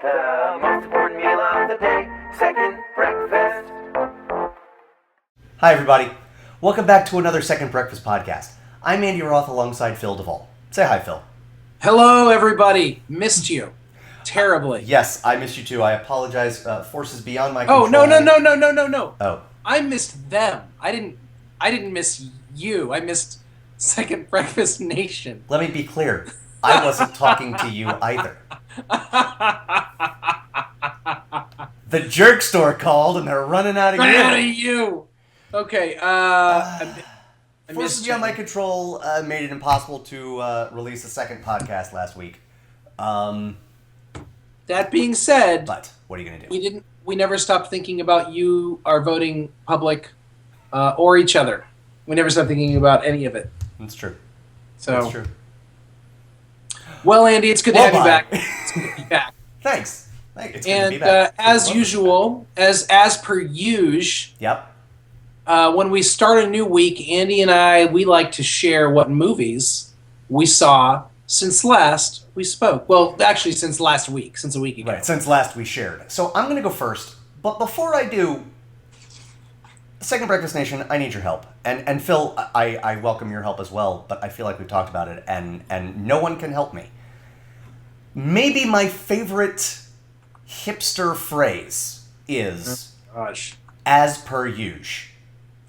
The most important meal of the day, second breakfast. Hi, everybody. Welcome back to another Second Breakfast podcast. I'm Andy Roth alongside Phil Duvall. Say hi, Phil. Hello, everybody. Missed you terribly. Yes, I missed you too. I apologize. Forces beyond my control. Oh, no. Oh. I missed them. I didn't miss you. I missed Second Breakfast Nation. Let me be clear. I wasn't talking to you either. The jerk store called and they're running out of you. Running out of you. Okay. I Forces missed beyond you. my control made it impossible to release a second podcast last week. That being said, But what are you going to do? We never stopped thinking about you, our voting public, or each other. We never stopped thinking about any of it. That's true. So, That's true. Well, Andy, it's good to have you bye. back. It's good to be back. Thanks. It's good to And be back. as usual, as per usual, Yep. when we start a new week, Andy and I, we like to share what movies we saw since last we spoke. Well, actually, since last week, since a week ago. Right, since last we shared. So I'm going to go first. But before I do, Second Breakfast Nation, I need your help. And Phil, I welcome your help as well, but I feel like we've talked about it, and no one can help me. Maybe my favorite hipster phrase is, Gosh. as per usual.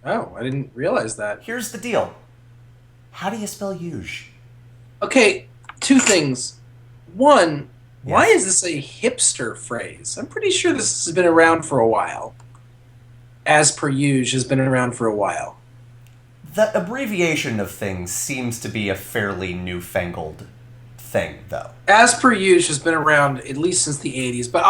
Oh, I didn't realize that. Here's the deal. How do you spell usual? Okay, two things. One, why Yes. is this a hipster phrase? I'm pretty sure this has been around for a while. As per usual has been around for a while. The abbreviation of things seems to be a fairly newfangled thing, though. As per usual has been around at least since the 80s. But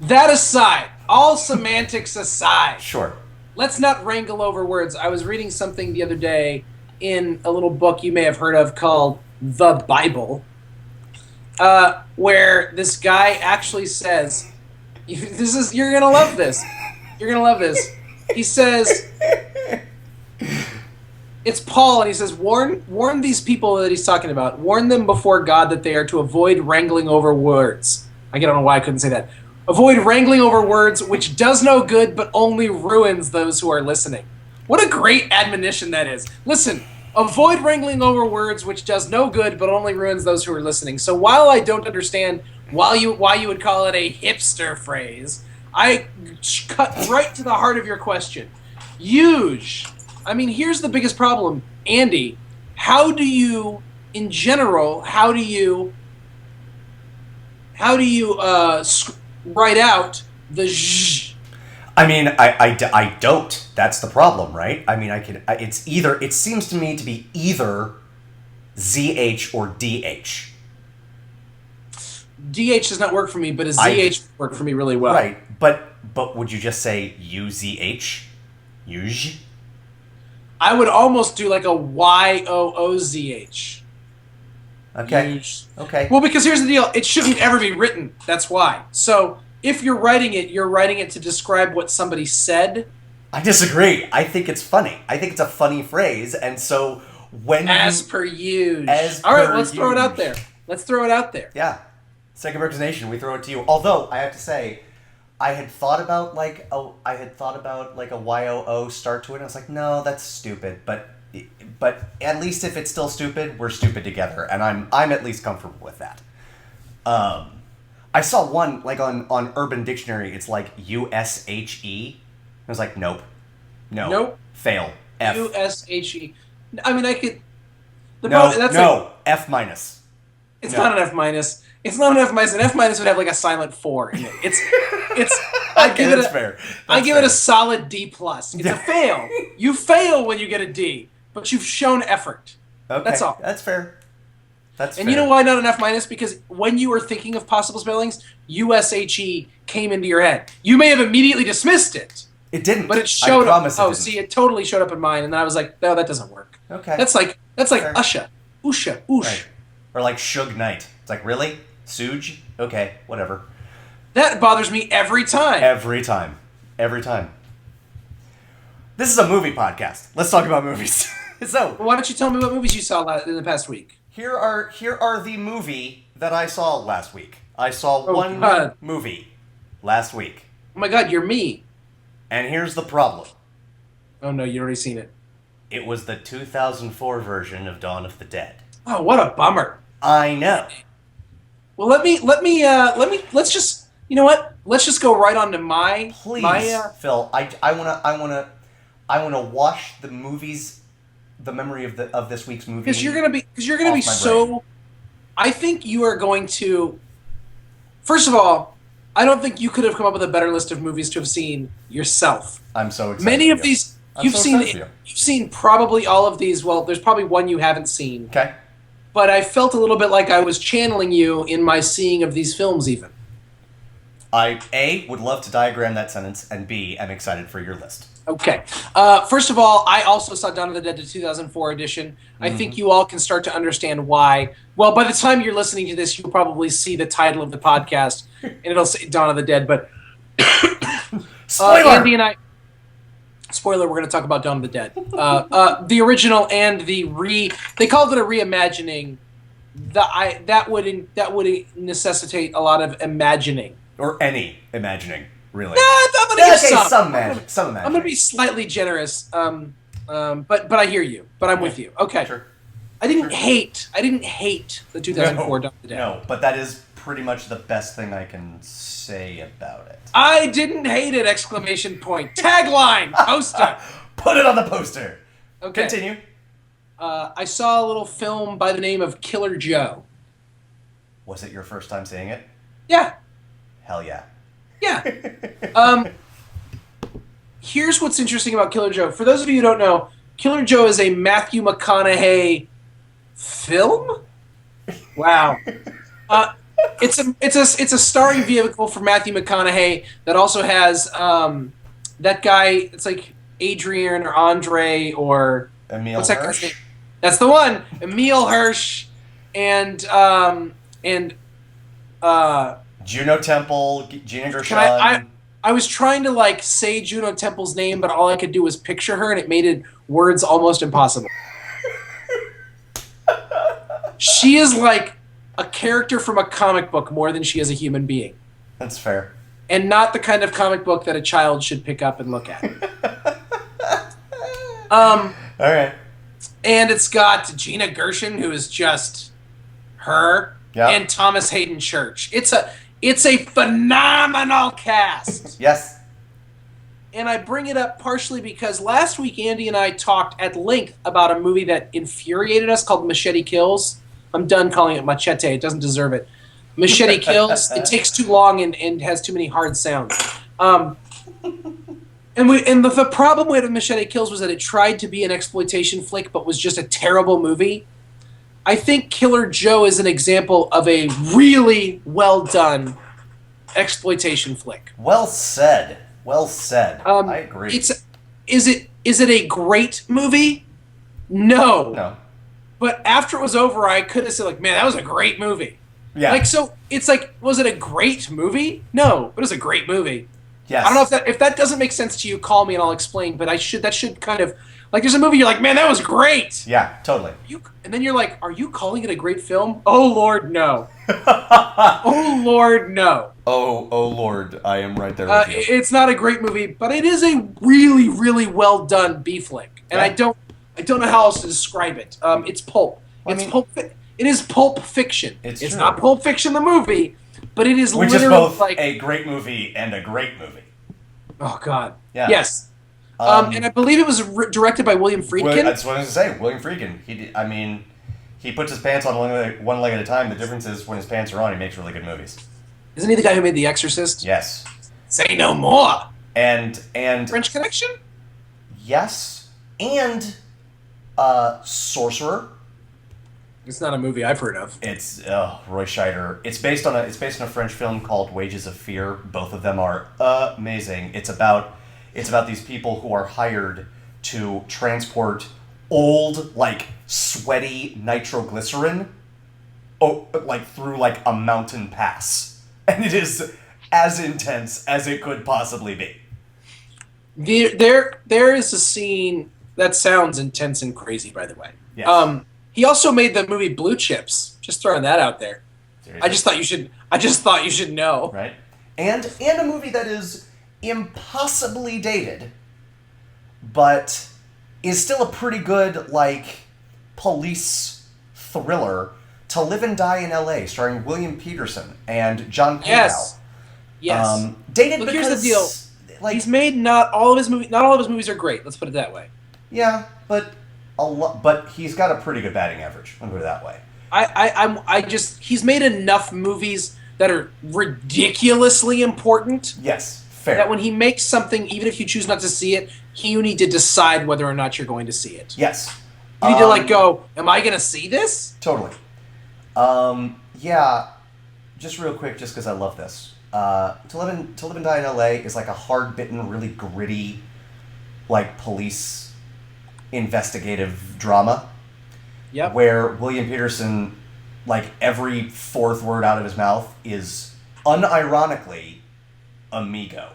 that aside, all semantics aside, Sure. let's not wrangle over words. I was reading something the other day in a little book you may have heard of called The Bible, where this guy actually says, you're going to love this. You're going to love this. He says, it's Paul, and he says, warn these people that he's talking about. Warn them before God that they are to avoid wrangling over words. I don't know why I couldn't say that. Avoid wrangling over words, which does no good, but only ruins those who are listening. What a great admonition that is. Listen, avoid wrangling over words, which does no good, but only ruins those who are listening. So while I don't understand why you would call it a hipster phrase, I cut right to the heart of your question. Huge. I mean, here's the biggest problem, Andy. How do you, in general, write out the zh? I mean, I don't. That's the problem, right? I mean, it seems to me to be either ZH or DH. DH does not work for me, but a ZH worked for me really well. Right, but would you just say UZH? Uj? I would almost do like a YOOZH. Okay. Huge. Okay. Well, because here's the deal. It shouldn't ever be written. That's why. So if you're writing it to describe what somebody said. I disagree. I think it's funny. I think it's a funny phrase, and so when As per usual. As All right, per let's throw it out usual. there. Let's throw it out there. Yeah. Second Breakfast Nation, we throw it to you. Although I have to say, I had thought about like a YOO start to it, and I was like, no, that's stupid. But at least if it's still stupid, we're stupid together, and I'm at least comfortable with that. I saw one like on Urban Dictionary. It's like USHE. I was like, nope, Nope. fail. F. USHE. I mean, I could. F minus. It's No. not an F minus. It's not an F minus. An F minus would have like a silent 4 in it. It's. I give it that's a. fair. I That's give it fair. a solid D plus. It's a fail. You fail when you get a D, but you've shown effort. Okay, That's all. That's fair. That's And fair. you know why not an F minus? Because when you were thinking of possible spellings, USHE came into your head. You may have immediately dismissed it, It didn't. but it showed I promise up. it Oh, didn't. see, it totally showed up in mine, and then I was like, no, that doesn't work. Okay. That's like Fair. Usha, oosh. Right. Or like Suge Knight. It's like, really? Suge? Okay, whatever. That bothers me every time. Every time. This is a movie podcast. Let's talk about movies. So, Why don't you tell me what movies you saw in the past week? here are the movie that I saw last week. I saw one God. movie last week. Oh my God, you're me. And here's the problem. Oh no, you already seen it. It was the 2004 version of Dawn of the Dead. Oh, what a bummer. I know. Well, let's just, you know what? Let's just go right on to Please, Phil. I wanna wash the memory of this week's movie. Because you're gonna be so. Brain. I think you are going to. First of all, I don't think you could have come up with a better list of movies to have seen yourself. I'm so excited. Many of these you've seen probably all of these. Well, there's probably one you haven't seen. Okay. But I felt a little bit like I was channeling you in my seeing of these films, even. I, A, would love to diagram that sentence, and B, am excited for your list. Okay. First of all, I also saw Dawn of the Dead, the 2004 edition. I think you all can start to understand why. Well, by the time you're listening to this, you'll probably see the title of the podcast, and it'll say Dawn of the Dead, but... Spoiler! Andy and I... Spoiler, we're going to talk about Dawn of the Dead. The original and the they called it a reimagining. That would necessitate a lot of imagining. Or any imagining, really. No, I'm going to give some imagining. I'm going to be slightly generous. But I hear you. But I'm with you. Okay. Sure. I didn't hate the 2004 Dawn of the Dead. No, but that is pretty much the best thing I can say about it. I didn't hate it! Exclamation point. Tagline! Poster! Put it on the poster! Okay. Continue. I saw a little film by the name of Killer Joe. Was it your first time seeing it? Yeah. Hell yeah. Yeah. Here's what's interesting about Killer Joe. For those of you who don't know, Killer Joe is a Matthew McConaughey film? Wow. It's a starring vehicle for Matthew McConaughey that also has that guy. It's like Adrian or Andre or Emil what's that Hirsch? guy's name? That's the one. Emil Hirsch and Juno Temple, Gina Gershon. I was trying to say Juno Temple's name, but all I could do was picture her, and it made words almost impossible. She is like a character from a comic book more than she is a human being. That's fair. And not the kind of comic book that a child should pick up and look at. All right. And it's got Gina Gershon, who is just her, and Thomas Hayden Church. It's a phenomenal cast. Yes. And I bring it up partially because last week Andy and I talked at length about a movie that infuriated us called Machete Kills. I'm done calling it Machete. It doesn't deserve it. Machete Kills. It takes too long and has too many hard sounds. And the problem with Machete Kills was that it tried to be an exploitation flick but was just a terrible movie. I think Killer Joe is an example of a really well done exploitation flick. Well said. Well said. I agree. Is it a great movie? No. But after it was over, I could have said, man, that was a great movie. Yeah. Was it a great movie? No, but it was a great movie. Yes. I don't know if that doesn't make sense to you, call me and I'll explain, but that should kind of, there's a movie you're like, man, that was great. Yeah, totally. And then you're like, are you calling it a great film? Oh, Lord, no. Oh, Lord, no. Oh, Lord, I am right there with you. It's not a great movie, but it is a really, really well done B-flick. And I don't know how else to describe it. It's pulp. It is pulp fiction. It's not Pulp Fiction the movie, but it is which literally is both a great movie and a great movie. Oh God. Yeah. Yes. And I believe it was directed by William Friedkin. That's what I was going to say. William Friedkin. He puts his pants on one leg at a time. The difference is when his pants are on, he makes really good movies. Isn't he the guy who made The Exorcist? Yes. Say no more. And French Connection? Yes. And Sorcerer. It's not a movie I've heard of. It's Roy Scheider. It's based on a French film called Wages of Fear. Both of them are amazing. It's about these people who are hired to transport old, sweaty nitroglycerin through a mountain pass. And it is as intense as it could possibly be. There is a scene that sounds intense and crazy, by the way. Yes. He also made the movie Blue Chips. Just throwing that out there. Seriously. I just thought you should know. Right? And a movie that is impossibly dated, but is still a pretty good, like, police thriller, To Live and Die in L.A., starring William Peterson and John Paydow. Yes. Dated Look, because... here's the deal. Like, He's made not all of his movies are great. Let's put it that way. yeah, but but he's got a pretty good batting average. I'll put it that way. He's made enough movies that are ridiculously important. Yes, fair. That when he makes something, even if you choose not to see it, you need to decide whether or not you're going to see it. Yes. You need to like go, am I going to see this? Totally. Yeah, just real quick, just because I love this. To Live and Die in L.A. is like a hard-bitten, really gritty, like, police investigative drama. Yep. Where William Peterson, like, every fourth word out of his mouth is, unironically, amigo.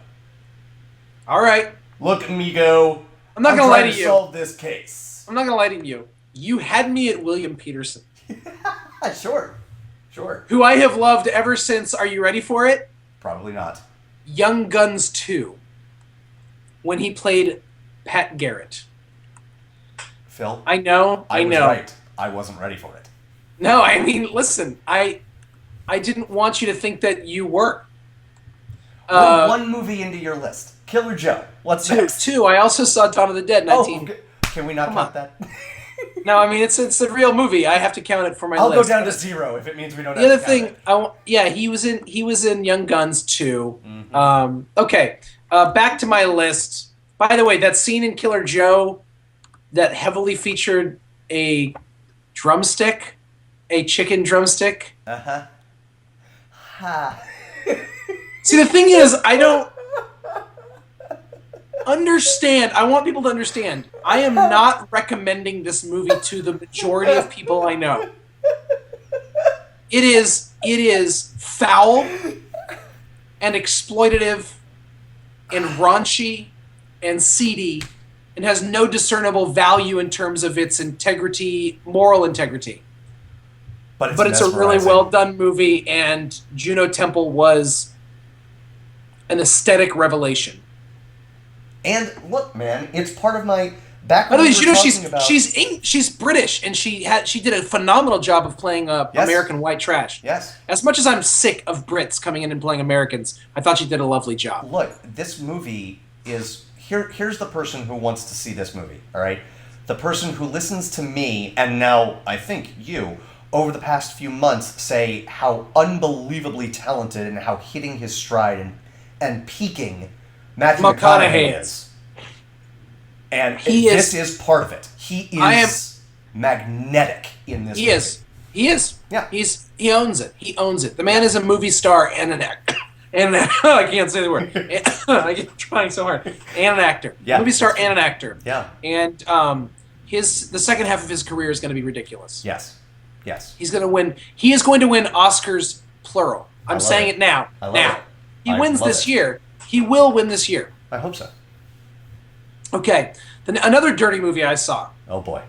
All right. Look, amigo, I'm not going to lie to you. solve this case. I'm not going to lie to you. You had me at William Peterson. Sure. Who I have loved ever since, are you ready for it? Probably not. Young Guns 2. When he played Pat Garrett. Phil? I know. I was right. I wasn't ready for it. No, I mean, listen, I didn't want you to think that you were. One movie into your list. Killer Joe. What's next? Two. I also saw Dawn of the Dead, 19. Oh, can we not count that? No, I mean, it's a real movie. I have to count it for my I'll list. go down to 0 if it means we don't The have other to count thing, it. he was in Young Guns 2. Mm-hmm. Okay, back to my list. By the way, that scene in Killer Joe that heavily featured a drumstick, a chicken drumstick. Uh-huh. Ha. See, the thing is, I don't understand. I want people to understand. I am not recommending this movie to the majority of people I know. It is foul and exploitative and raunchy and seedy and has no discernible value in terms of its integrity, moral integrity. But it's a really well done movie, and Juno Temple was an aesthetic revelation. And look, man, it's part of my back. By the way, you know about... she's British, and she did a phenomenal job of playing American white trash. Yes. As much as I'm sick of Brits coming in and playing Americans, I thought she did a lovely job. Look, this movie is here's the person who wants to see this movie. All right, the person who listens to me, and now I think you, over the past few months, say how unbelievably talented and how hitting his stride and peaking Matthew McConaughey is. And this is part of it. He is magnetic in this movie. He is. Yeah. He owns it. He owns it. The man is a movie star and an actor. I can't say the word. I get trying so hard. And an actor. Yeah. Movie star and an actor. Yeah. And the second half of his career is going to be ridiculous. Yes. He's going to win. He is going to win Oscars plural. I'm saying it now. I love it. He wins this year. He will win this year. I hope so. Okay. Then another dirty movie I saw. Oh boy.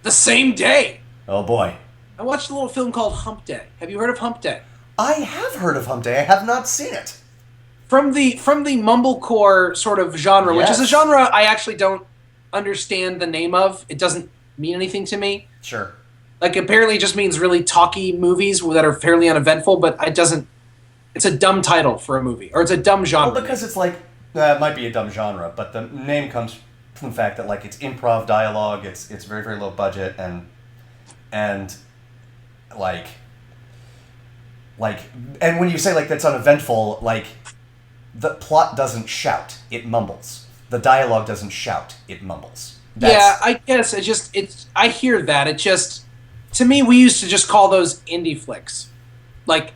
The same day. Oh boy. I watched a little film called Hump Day. Have you heard of Hump Day? I have heard of Hump Day. I have not seen it. From the mumblecore sort of genre, which is a genre I actually don't understand the name of. It doesn't mean anything to me. Sure. Like, apparently it just means really talky movies that are fairly uneventful, but it doesn't... It's a dumb title for a movie, or it's a dumb genre. Well, because it's like... it might be a dumb genre, but the name comes from the fact that, like, it's improv dialogue, it's very, very low budget, and like, and when you say, like, that's uneventful, like, the plot doesn't shout, it mumbles. The dialogue doesn't shout, it mumbles. Yeah, I guess I hear that. It just... To me, we used to just call those indie flicks. Like,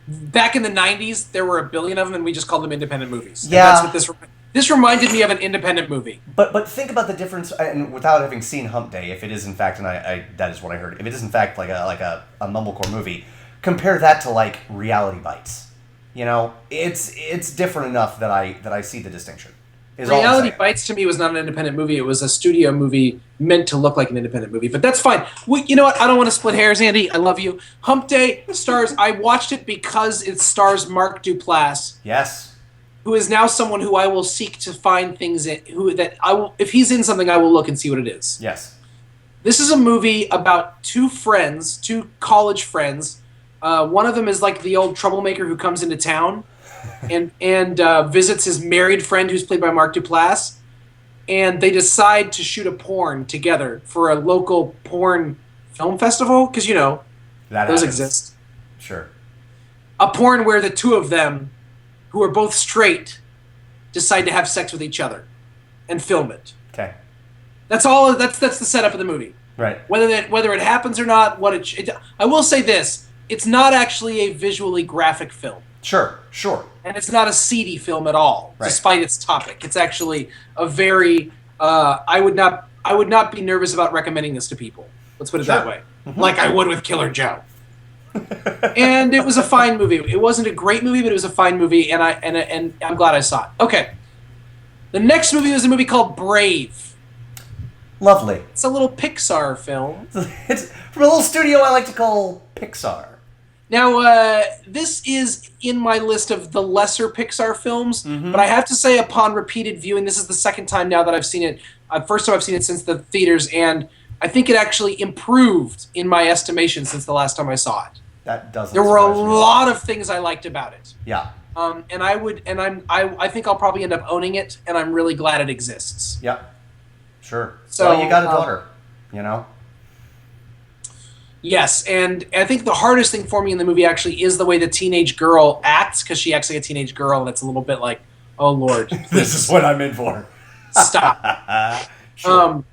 back in the 90s, there were a billion of them, and we just called them independent movies. Yeah. And that's what this reminded me of an independent movie. But think about the difference, and without having seen Hump Day, if it is in fact, and I that is what I heard, if it is in fact like a mumblecore movie, compare that to like Reality Bites. You know, it's different enough that I see the distinction. Is all I'm Reality saying. Bites to me was not an independent movie. It was a studio movie meant to look like an independent movie. But that's fine. You know what? I don't want to split hairs, Andy. I love you. Hump Day stars. I watched it because it stars Mark Duplass, Yes. who is now someone who I will seek to find things in. If he's in something, I will look and see what it is. Yes. This is a movie about two college friends. One of them is like the old troublemaker who comes into town and visits his married friend who's played by Mark Duplass. And they decide to shoot a porn together for a local porn film festival. Because, you know, That those happens. exist. Sure. A porn where the two of them, who are both straight, decide to have sex with each other and film it. Okay. That's all. That's the setup of the movie. Right. Whether it happens or not, I will say this: it's not actually a visually graphic film, Sure. Sure. and it's not a seedy film at all, Right. despite its topic. It's actually a very. I would not be nervous about recommending this to people. Let's put it that way, like I would with Killer Joe. And it was a fine movie. It wasn't a great movie, but it was a fine movie, and I'm glad I saw it. Okay, the next movie was a movie called Brave. Lovely. It's a little Pixar film. It's from a little studio I like to call Pixar. Now, this is in my list of the lesser Pixar films, but I have to say, upon repeated viewing, this is the second time now that I've seen it. First time I've seen it since the theaters, and I think it actually improved in my estimation since the last time I saw it. That doesn't. There were a surprise me. lot of things I liked about it. Yeah. I think I'll probably end up owning it, and I'm really glad it exists. Yeah. Sure. So, well, you got a daughter, you know? Yes, and I think the hardest thing for me in the movie actually is the way the teenage girl acts, because she acts like a teenage girl, and it's a little bit like, oh Lord, This is what I'm in for. stop. Sure.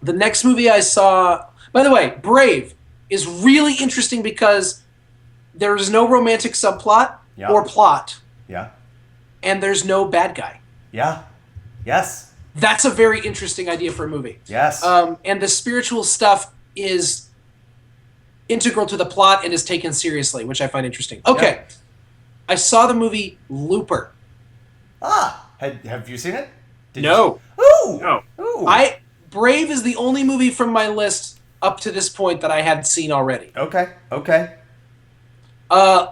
The next movie I saw, by the way, Brave is really interesting because there is no romantic subplot Yeah. or plot, Yeah. and there's no bad guy. Yeah. Yes. That's a very interesting idea for a movie. Yes. And the spiritual stuff is integral to the plot and is taken seriously, which I find interesting. Okay. Yeah. I saw the movie Looper. Have you seen it? No. Ooh. No. Ooh. Brave is the only movie from my list up to this point that I had seen already. Okay. Okay.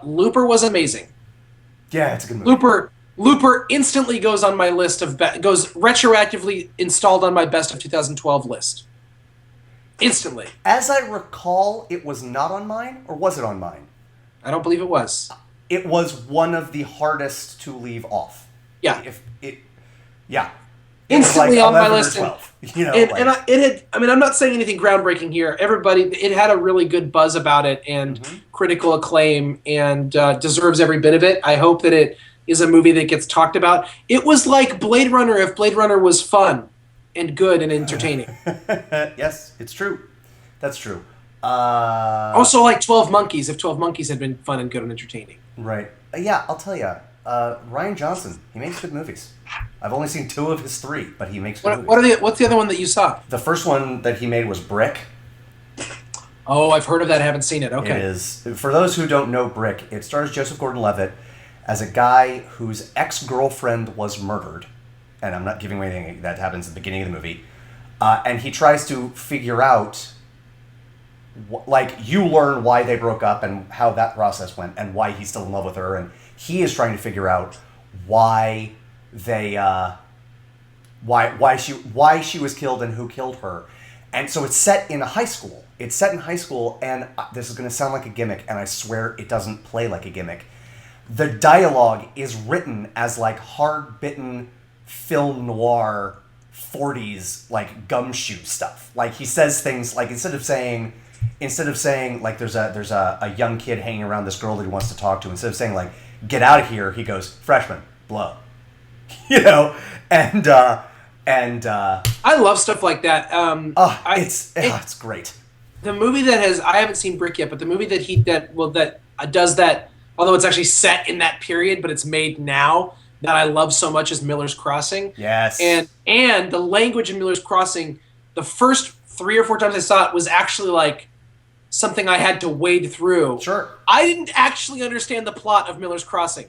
Looper was amazing. Yeah, it's a good movie. Looper instantly goes on my list of goes retroactively installed on my best of 2012 list. Instantly. As I recall, it was not on mine, or was it on mine? I don't believe it was. It was one of the hardest to leave off. Yeah. Yeah. It was Instantly like on my 11 or list. 12, you know, I'm not saying anything groundbreaking here. It had a really good buzz about it and critical acclaim and deserves every bit of it. I hope that it is a movie that gets talked about. It was like Blade Runner if Blade Runner was fun and good and entertaining. Yes, it's true. That's true. Also like 12 Monkeys if 12 Monkeys had been fun and good and entertaining. Right. Yeah, I'll tell you. Ryan Johnson, he makes good movies. I've only seen 2 of his 3, but he makes good movies. What's the other one that you saw? The first one that he made was Brick. Oh, I've heard of that. I haven't seen it. Okay. It is. For those who don't know Brick, it stars Joseph Gordon-Levitt as a guy whose ex-girlfriend was murdered. And I'm not giving away anything that happens at the beginning of the movie. And he tries to figure out, you learn why they broke up and how that process went and why he's still in love with her. And he is trying to figure out why they, why she was killed and who killed her. And so it's set in a high school. It's set in high school, and this is going to sound like a gimmick, and I swear it doesn't play like a gimmick. The dialogue is written as like hard-bitten film noir 40s like gumshoe stuff. Like he says things like instead of saying like there's a young kid hanging around this girl that he wants to talk to, instead of saying like get out of here, he goes freshman blow. You know, and I love stuff like that. It's great. The movie I haven't seen Brick yet, but the movie that does that, although it's actually set in that period, but it's made now, that I love so much is Miller's Crossing. Yes. And the language in Miller's Crossing, the first 3 or 4 times I saw it was actually like something I had to wade through. Sure. I didn't actually understand the plot of Miller's Crossing.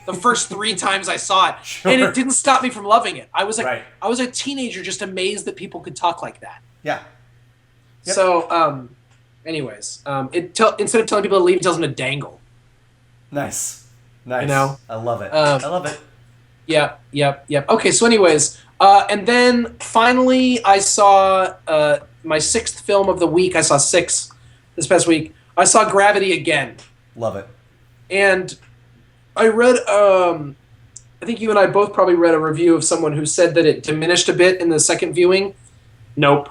the first 3 times I saw it, Sure. and it didn't stop me from loving it. I was like, Right. I was a teenager just amazed that people could talk like that. Yeah. Yep. So, anyways, instead of telling people to leave, it tells them to dangle. Nice. Nice. You know? I love it. I love it. Yep. Okay, so anyways, and then finally I saw my 6th film of the week. I saw 6 this past week. I saw Gravity again. Love it. And I read, I think you and I both probably read a review of someone who said that it diminished a bit in the second viewing. Nope.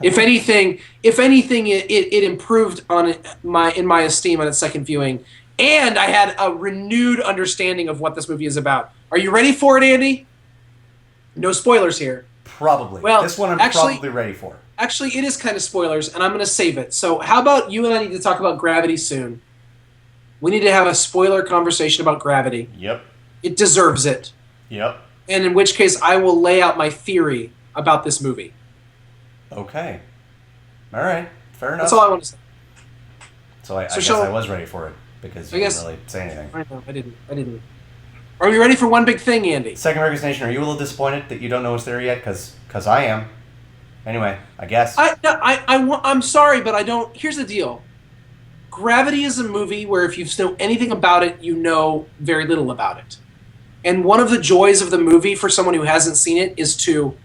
If anything, it improved in my esteem on its second viewing, and I had a renewed understanding of what this movie is about. Are you ready for it, Andy? No spoilers here. Probably. Well, this one I'm probably ready for. Actually, it is kind of spoilers, and I'm going to save it. So how about you and I need to talk about Gravity soon? We need to have a spoiler conversation about Gravity. Yep. It deserves it. Yep. And in which case, I will lay out my theory about this movie. Okay. All right. Fair enough. That's all I want to say. So I guess I was ready for it because you didn't really say anything. I know, I didn't. Are we ready for one big thing, Andy? Second America's Nation, are you a little disappointed that you don't know his theory yet? Because I am. Anyway, I guess. I'm sorry, but I don't. Here's the deal. Gravity is a movie where if you know anything about it, you know very little about it. And one of the joys of the movie for someone who hasn't seen it is to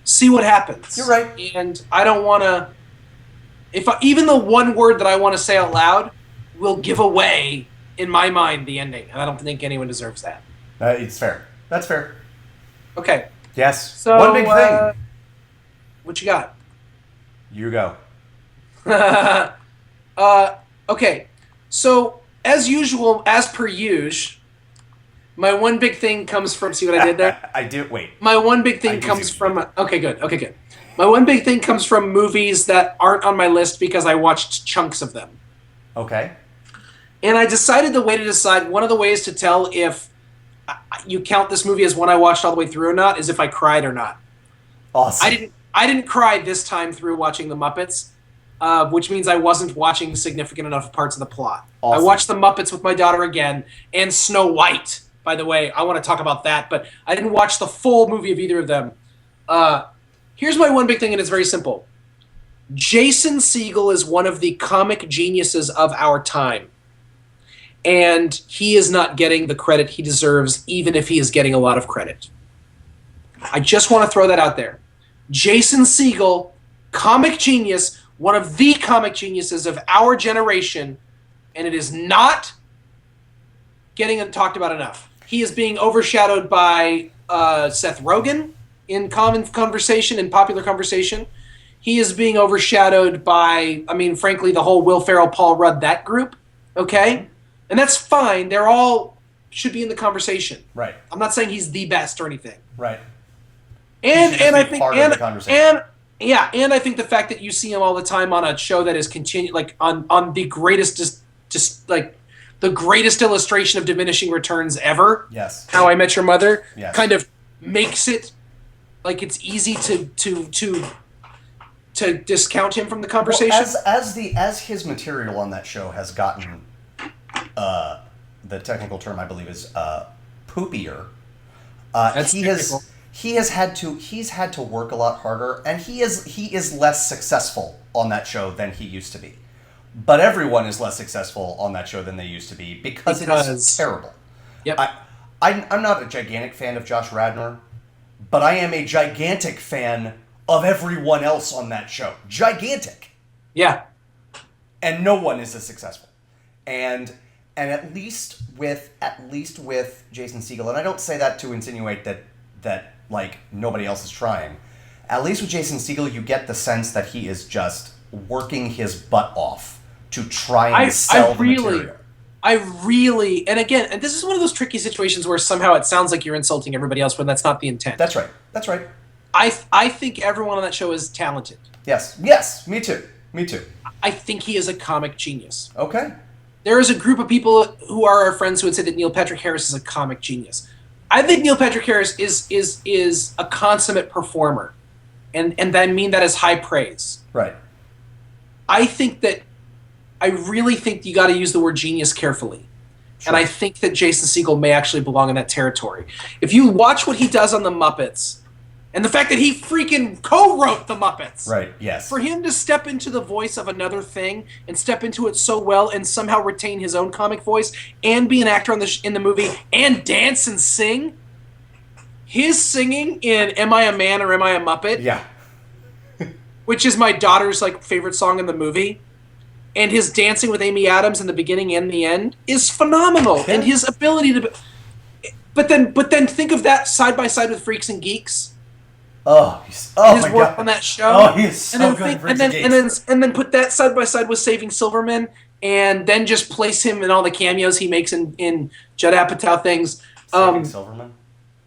see what happens. You're right. And I don't want to... Even the one word that I want to say out loud will give away, in my mind, the ending. And I don't think anyone deserves that. It's fair. That's fair. Okay. Yes. So, one big thing. What you got? You go. Okay. So, as usual, as per usual, my one big thing comes from... See what I did there? I do. Wait. My one big thing comes from... Okay, good. My one big thing comes from movies that aren't on my list because I watched chunks of them. Okay. And I decided the way to decide, one of the ways to tell if you count this movie as one I watched all the way through or not is if I cried or not. Awesome. I didn't cry this time through watching The Muppets, which means I wasn't watching significant enough parts of the plot. Awesome. I watched The Muppets with my daughter again, and Snow White, by the way. I want to talk about that, but I didn't watch the full movie of either of them. Here's my one big thing, and it's very simple. Jason Segel is one of the comic geniuses of our time. And he is not getting the credit he deserves, even if he is getting a lot of credit. I just want to throw that out there. Jason Segel, comic genius, one of the comic geniuses of our generation, and it is not getting talked about enough. He is being overshadowed by Seth Rogen in common conversation, in popular conversation. He is being overshadowed by, frankly, the whole Will Ferrell, Paul Rudd, that group. Okay? And that's fine. They're all should be in the conversation. Right. I'm not saying he's the best or anything. Right. And I think part of the conversation. and I think the fact that you see him all the time on a show that is on the greatest just like the greatest illustration of diminishing returns ever. Yes. How I Met Your Mother. Yes. Kind of makes it like it's easy to discount him from the conversation. Well, as his material on that show has gotten the technical term I believe is poopier. He's had to work a lot harder, and he is less successful on that show than he used to be. But everyone is less successful on that show than they used to be because it is terrible. Yep. I'm not a gigantic fan of Josh Radnor, but I am a gigantic fan of everyone else on that show. Gigantic. Yeah. And no one is as successful. And at least with Jason Segel, and I don't say that to insinuate that like nobody else is trying. At least with Jason Segel, you get the sense that he is just working his butt off to try and sell the material. And again, and this is one of those tricky situations where somehow it sounds like you're insulting everybody else when that's not the intent. That's right. I think everyone on that show is talented. Yes, me too. I think he is a comic genius. Okay. There is a group of people who are our friends who would say that Neil Patrick Harris is a comic genius. I think Neil Patrick Harris is a consummate performer, and I mean that as high praise. Right. I really think you got to use the word genius carefully. And I think that Jason Segel may actually belong in that territory. If you watch what he does on the Muppets, and the fact that he freaking co-wrote the Muppets. Right, yes. For him to step into the voice of another thing and step into it so well and somehow retain his own comic voice and be an actor in the movie and dance and sing, his singing in Am I a Man or Am I a Muppet? Yeah. Which is my daughter's favorite song in the movie, and his dancing with Amy Adams in the beginning and the end is phenomenal. Yeah. And his ability to... But then think of that side by side with Freaks and Geeks. Oh, His my work God. on that show. Oh, he's so good. And then put that side by side with Saving Silverman, and then just place him in all the cameos he makes in Judd Apatow things. Saving Silverman?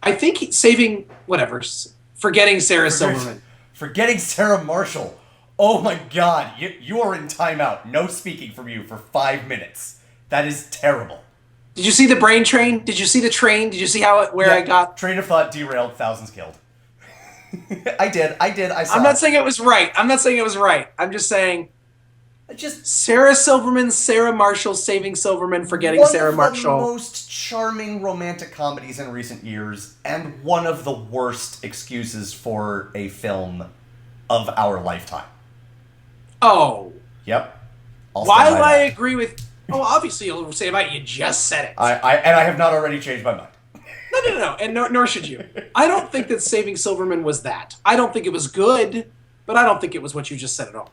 I think Forgetting Sarah Silverman. Forgetting Sarah Marshall. Oh my God, you are in timeout. No speaking from you for 5 minutes. That is terrible. Did you see the brain train? Did you see the train? Did you see I got? Train of thought derailed, thousands killed. I did. I saw. I'm not saying it was right. I'm just saying. Sarah Silverman, Sarah Marshall, Saving Silverman, Forgetting Sarah Marshall. One of the most charming romantic comedies in recent years, and one of the worst excuses for a film of our lifetime. Oh. Yep. Why do I agree with... Oh, obviously you'll say about it. You just said it. I have not already changed my mind. No. And nor should you. I don't think that Saving Silverman was that. I don't think it was good, but I don't think it was what you just said at all.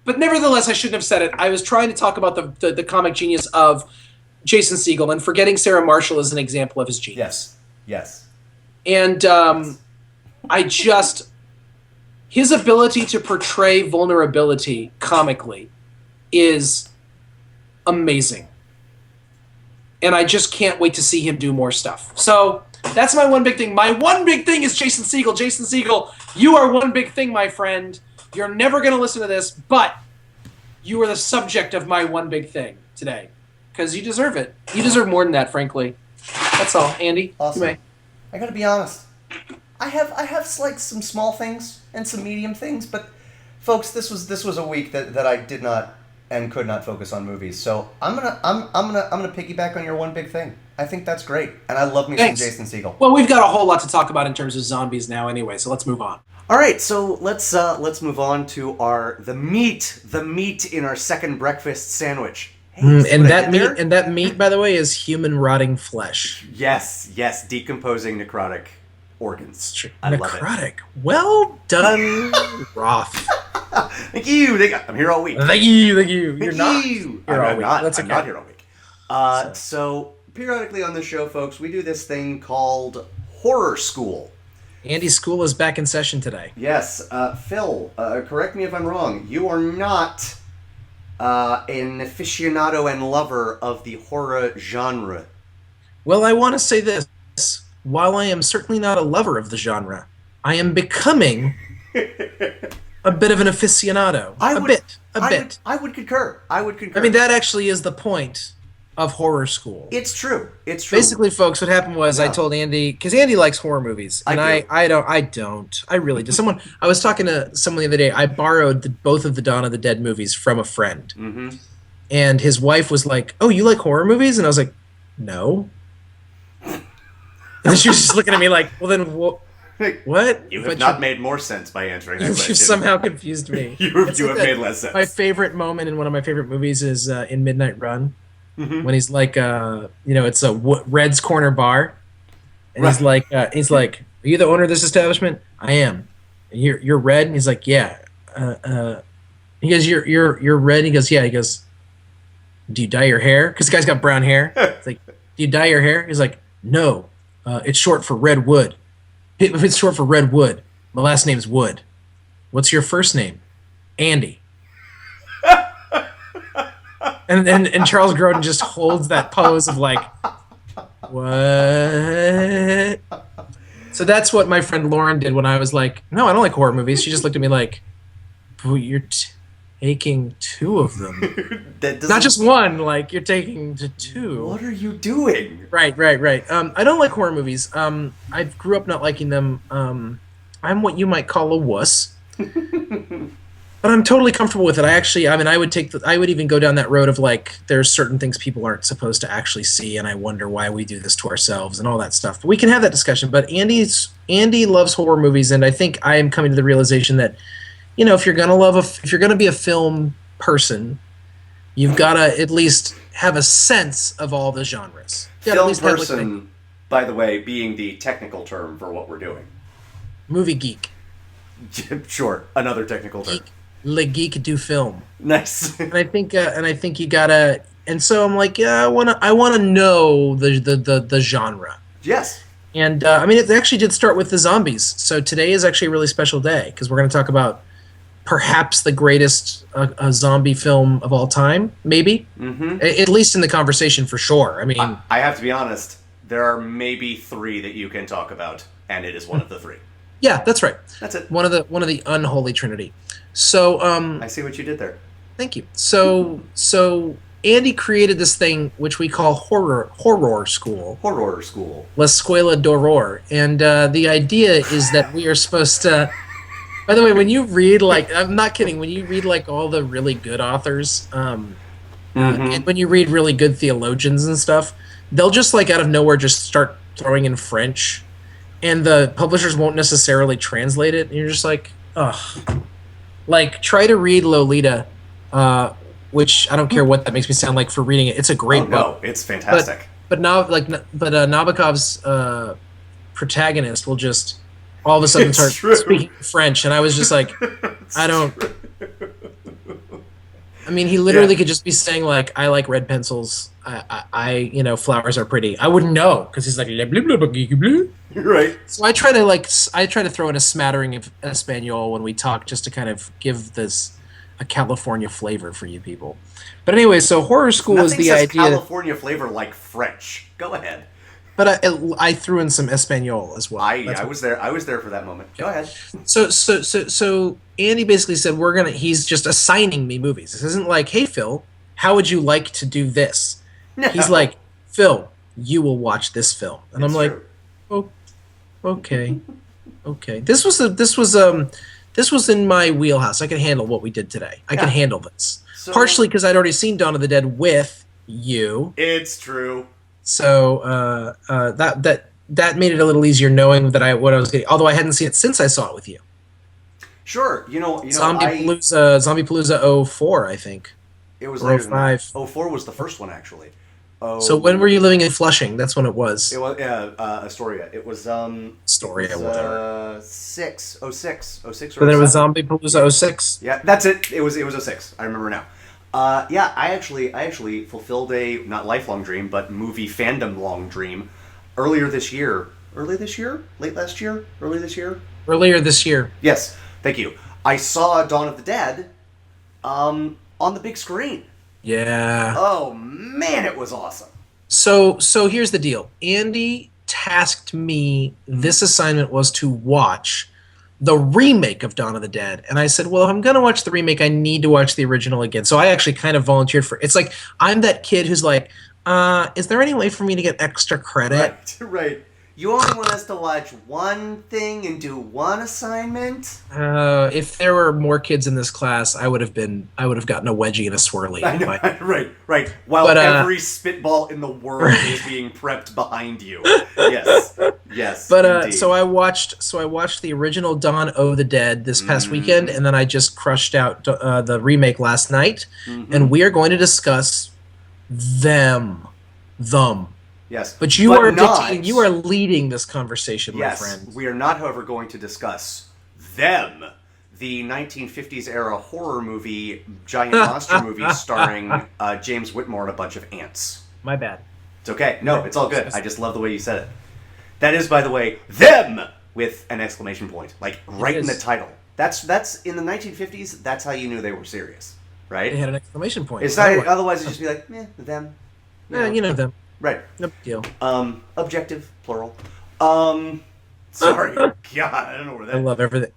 But nevertheless, I shouldn't have said it. I was trying to talk about the comic genius of Jason Segel, and Forgetting Sarah Marshall is an example of his genius. Yes. And his ability to portray vulnerability comically is amazing. And I just can't wait to see him do more stuff. So that's my one big thing. My one big thing is Jason Segel. Jason Segel, you are one big thing, my friend. You're never going to listen to this, but you are the subject of my one big thing today. Because you deserve it. You deserve more than that, frankly. That's all. Andy, awesome. You may. I gotta be honest. I have some small things and some medium things, but folks, this was a week that I did not and could not focus on movies. So I'm gonna piggyback on your one big thing. I think that's great, and I love me some Jason Segel. Well, we've got a whole lot to talk about in terms of zombies now, anyway. So let's move on. All right, so let's move on to the meat in our second breakfast sandwich. Hey, and that meat, by the way, is human rotting flesh. Yes, decomposing necrotic organs. I love it. Necrotic. Well done, Roth. Thank you. I'm here all week. Thank you. You're not. I'm not here all week. So periodically on this show, folks, we do this thing called Horror School. Andy's school is back in session today. Yes. Phil, correct me if I'm wrong. You are not an aficionado and lover of the horror genre. Well, I want to say this. While I am certainly not a lover of the genre, I am becoming a bit of an aficionado. A bit. I would concur. I mean, that actually is the point of Horror School. It's true. Basically, folks, what happened was I told Andy, because Andy likes horror movies, and I don't. I really do. I was talking to someone the other day. I borrowed both of the Dawn of the Dead movies from a friend, and his wife was like, "Oh, you like horror movies?" And I was like, "No." And she was just looking at me like, "Well, then what?" You have not made more sense by answering that question. You somehow confused me. you have made less sense. My favorite moment in one of my favorite movies is in Midnight Run. When he's like, it's a Red's Corner bar, and he's like, "Are you the owner of this establishment?" "I am." "And you're Red?" And he's like, "Yeah." He goes, "You're Red?" And he goes, "Yeah." He goes, "Do you dye your hair?" Because the guy's got brown hair. It's like, "Do you dye your hair?" He's like, "No, it's short for Red Wood." "If it's short for Red Wood, my last name's Wood. What's your first name?" "Andy." And Charles Grodin just holds that pose of like, what? So that's what my friend Lauren did when I was like, "No, I don't like horror movies." She just looked at me like, "But you're taking two of them." Not just one, like you're taking two. What are you doing? Right. I don't like horror movies. I grew up not liking them. I'm what you might call a wuss. But I'm totally comfortable with it. I mean, I would even go down that road of like, there's certain things people aren't supposed to actually see, and I wonder why we do this to ourselves and all that stuff. But we can have that discussion. But Andy loves horror movies, and I think I am coming to the realization that, if you're gonna if you're gonna be a film person, you've got to at least have a sense of all the genres. You gotta at Film least have, like, person, by the way, being the technical term for what we're doing. movie geek. Sure, another technical term. Le geek du film. Nice. And I think you gotta. And so I'm like, yeah, I wanna know the genre. Yes. And I mean, it actually did start with the zombies. So today is actually a really special day because we're going to talk about perhaps the greatest zombie film of all time, maybe. Mm-hmm. At least in the conversation, for sure. I mean, I have to be honest. There are maybe 3 that you can talk about, and it is one of the 3. yeah, that's right. That's it. One of the unholy trinity. So I see what you did there. thank you. So Andy created this thing which we call horror school. Horror school. La Escuela d'Horror. And the idea is that we are supposed to. By the way, when you read, like, I'm not kidding, when you read, like, all the really good authors, and when you read really good theologians and stuff, they'll just, like, out of nowhere just start throwing in French, and the publishers won't necessarily translate it, and you're just like, ugh. Like, try to read Lolita, which I don't care what that makes me sound like for reading it. It's a great book. No, it's fantastic. But Nabokov's protagonist will just all of a sudden start speaking French, and I was just like, I don't. I mean, he literally could just be saying like, "I like red pencils. Flowers are pretty." I wouldn't know because he's like, blah, blah, blah, blah, blah. Right. So I try to throw in a smattering of Espanol when we talk, just to kind of give this a California flavor for you people. But anyway, so horror school is the idea. California flavor like French. Go ahead. But I threw in some Espanol as well. I was there. I was there for that moment. Go ahead. So Andy basically said he's just assigning me movies. This isn't like, hey Phil, how would you like to do this? No. He's like, Phil, you will watch this film, and I'm like, oh, okay. This was in my wheelhouse. I could handle what we did today. I could handle this. So, partially because I'd already seen Dawn of the Dead with you. It's true. So that made it a little easier knowing what I was getting. Although I hadn't seen it since I saw it with you. Sure, Zombie-Palooza 04, I think. It was or later 05. Than that. 04 was the first one, actually. So when were you living in Flushing? That's when it was. It was Astoria. It was Astoria, whatever. 06 or So then it was Zombie-Palooza 06. Yeah, that's it. It was 06. I remember now. I actually fulfilled a not lifelong dream, but movie fandom long dream earlier this year. Early this year? Late last year? Early this year? Earlier this year. Yes, thank you. I saw Dawn of the Dead on the big screen. Yeah. Oh man, it was awesome. So here's the deal. Andy tasked me, this assignment was to watch the remake of Dawn of the Dead. And I said, well, if I'm going to watch the remake, I need to watch the original again. So I actually kind of volunteered for it. It's like, I'm that kid who's like, is there any way for me to get extra credit? Right. You only want us to watch one thing and do one assignment? If there were more kids in this class, I would have gotten a wedgie and a swirly. I know, right. While every spitball in the world is being prepped behind you. Yes. But so I watched the original Dawn of the Dead this past weekend, and then I just crushed out the remake last night, and we are going to discuss them. Yes, but you are leading this conversation, my friend. Yes, we are not, however, going to discuss them, the 1950s era horror movie, giant monster movie starring James Whitmore and a bunch of ants. My bad. It's okay. No, it's all good. I just love the way you said it. That is, by the way, them with an exclamation point, like right in the title. That's in the 1950s. That's how you knew they were serious, right? They had an exclamation point. It's not. Otherwise, it'd just be like, them. You know them. Right. No big deal. Objective, plural. Sorry. God, I don't know where that...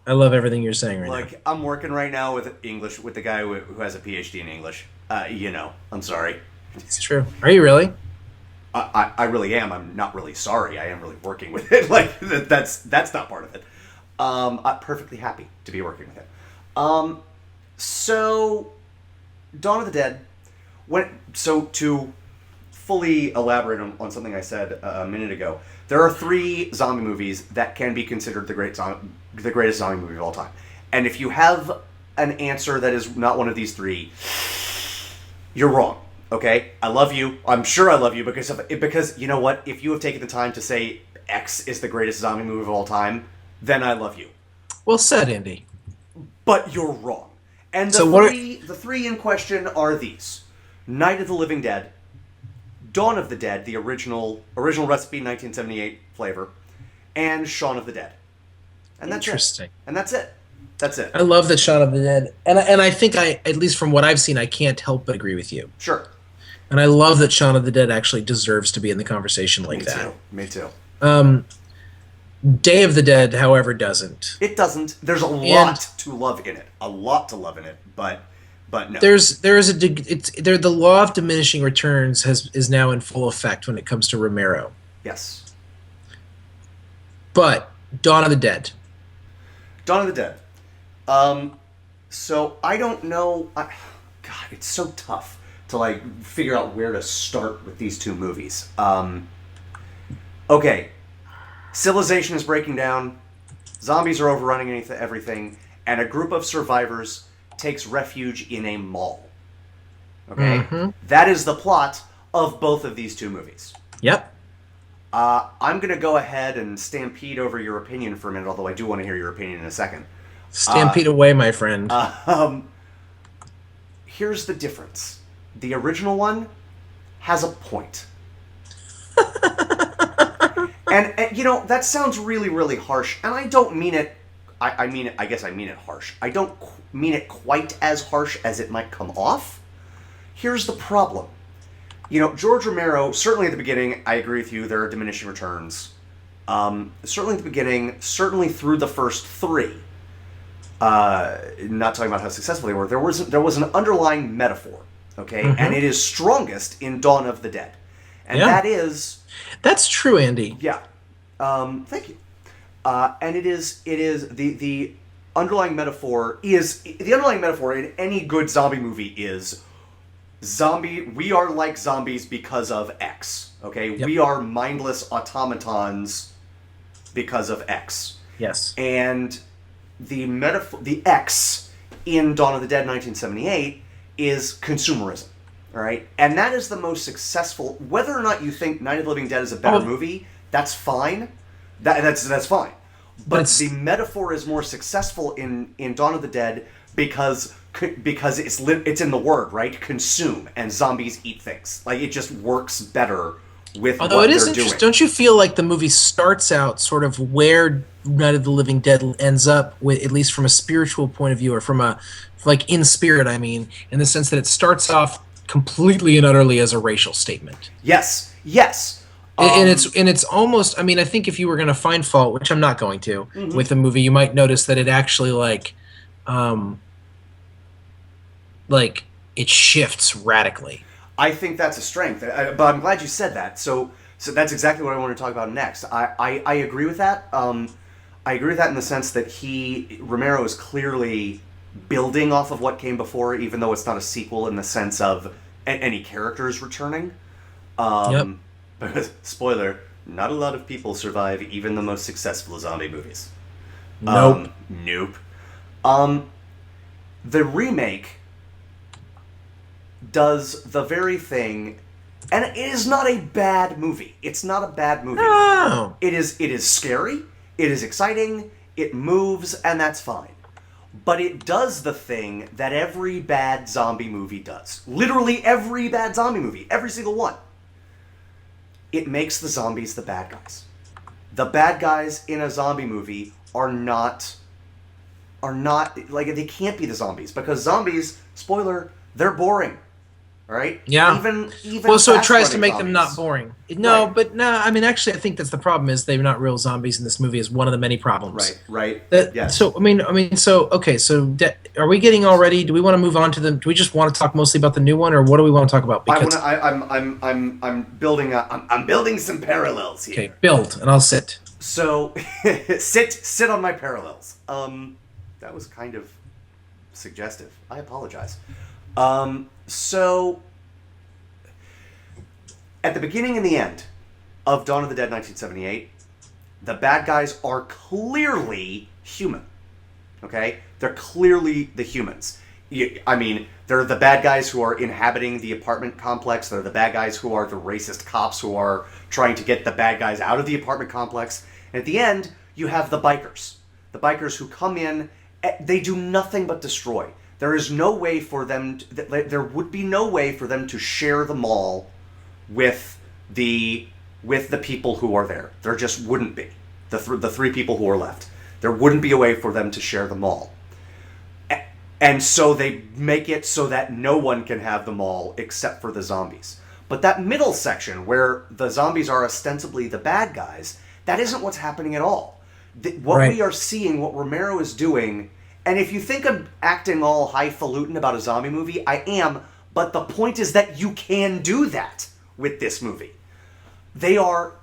I love everything you're saying right now. Like, I'm working right now with English, with the guy who has a PhD in English. I'm sorry. It's true. Are you really? I really am. I'm not really sorry. I am really working with it. Like, that's not part of it. I'm perfectly happy to be working with it. So, Dawn of the Dead. To fully elaborate on something I said a minute ago, there are 3 zombie movies that can be considered the greatest zombie movie of all time. And if you have an answer that is not one of these 3, you're wrong. Okay? I love you. I'm sure I love you because you know what? If you have taken the time to say X is the greatest zombie movie of all time, then I love you. Well said, Andy. But you're wrong. And the 3 in question are these: Night of the Living Dead, Dawn of the Dead, the original recipe 1978 flavor, and Shaun of the Dead. And that's Interesting. it. And that's it. That's it. I love the Shaun of the Dead, and I think at least from what I've seen, I can't help but agree with you. Sure. And I love that Shaun of the Dead actually deserves to be in the conversation like that. Me too. Day of the Dead, however, doesn't. It doesn't. There's a lot to love in it. But no. The law of diminishing returns is now in full effect when it comes to Romero. Yes. But Dawn of the Dead. Dawn of the Dead. So I don't know. God, it's so tough to figure out where to start with these 2 movies. Okay. Civilization is breaking down, zombies are overrunning everything, and a group of survivors takes refuge in a mall. Okay? Mm-hmm. That is the plot of both of these 2 movies. Yep. I'm going to go ahead and stampede over your opinion for a minute, although I do want to hear your opinion in a second. Stampede away, my friend. Here's the difference. The original one has a point. And that sounds really, really harsh, and I don't mean it. I guess I mean it harsh. I don't mean it quite as harsh as it might come off. Here's the problem. George Romero, certainly at the beginning, I agree with you, there are diminishing returns. Certainly at the beginning, certainly through the first 3. Not talking about how successful they were. There was an underlying metaphor, okay? Mm-hmm. And it is strongest in Dawn of the Dead. And that is... That's true, Andy. Yeah. Thank you. And it is the underlying metaphor in any good zombie movie is we are like zombies because of X. Okay? Yep. We are mindless automatons because of X. Yes. And the X in Dawn of the Dead 1978 is consumerism. All right, and that is the most successful. Whether or not you think Night of the Living Dead is a better movie, that's fine. That's fine. But the metaphor is more successful in Dawn of the Dead because it's in the word, right? Consume, and zombies eat things. It just works better with Although what it is they're interesting, doing. don't you feel like the movie starts out sort of where Night of the Living Dead ends up, with, at least from a spiritual point of view, or from in spirit, I mean, in the sense that it starts off completely and utterly as a racial statement. Yes. And it's almost, I mean, I think if you were going to find fault, which I'm not going to, mm-hmm. with the movie, you might notice that it actually it shifts radically. I think that's a strength, but I'm glad you said that. So that's exactly what I want to talk about next. I agree with that. I agree with that in the sense that Romero is clearly building off of what came before, even though it's not a sequel in the sense of any characters returning. Because, spoiler, not a lot of people survive even the most successful zombie movies. Nope. Nope. The remake does the very thing, and it is not a bad movie. It's not a bad movie. No. It is scary, it is exciting, it moves, and that's fine. But it does the thing that every bad zombie movie does. Literally every bad zombie movie. Every single one. It makes the zombies the bad guys. The bad guys in a zombie movie are not they can't be the zombies, because zombies, spoiler, they're boring. Right? Yeah. Even well, so it tries to make zombies. them not boring. No, right. But no, I mean, actually, I think that's the problem. Is they're not real zombies in this movie is one of the many problems. Right. Yes. So okay. So are we getting all ready? Do we want to move on to them? Do we just want to talk mostly about the new one, or what do we want to talk about? Because I'm building some parallels here. Okay, build, and I'll sit. So sit on my parallels. That was kind of suggestive. I apologize. So, at the beginning and the end of Dawn of the Dead 1978, the bad guys are clearly human. Okay? They're clearly the humans. I mean, they're the bad guys who are inhabiting the apartment complex. They're the bad guys who are the racist cops who are trying to get the bad guys out of the apartment complex. And at the end, you have the bikers. The bikers who come in, they do nothing but destroy. There is no way for them, there would be no way for them to share the mall with the people who are there. There just wouldn't be. The three people who are left. There wouldn't be a way for them to share the mall. And so they make it so that no one can have the mall except for the zombies. But that middle section where the zombies are ostensibly the bad guys, that isn't what's happening at all. What we are seeing, what Romero is doing, and if you think I'm acting all highfalutin about a zombie movie, I am, but the point is that you can do that with this movie.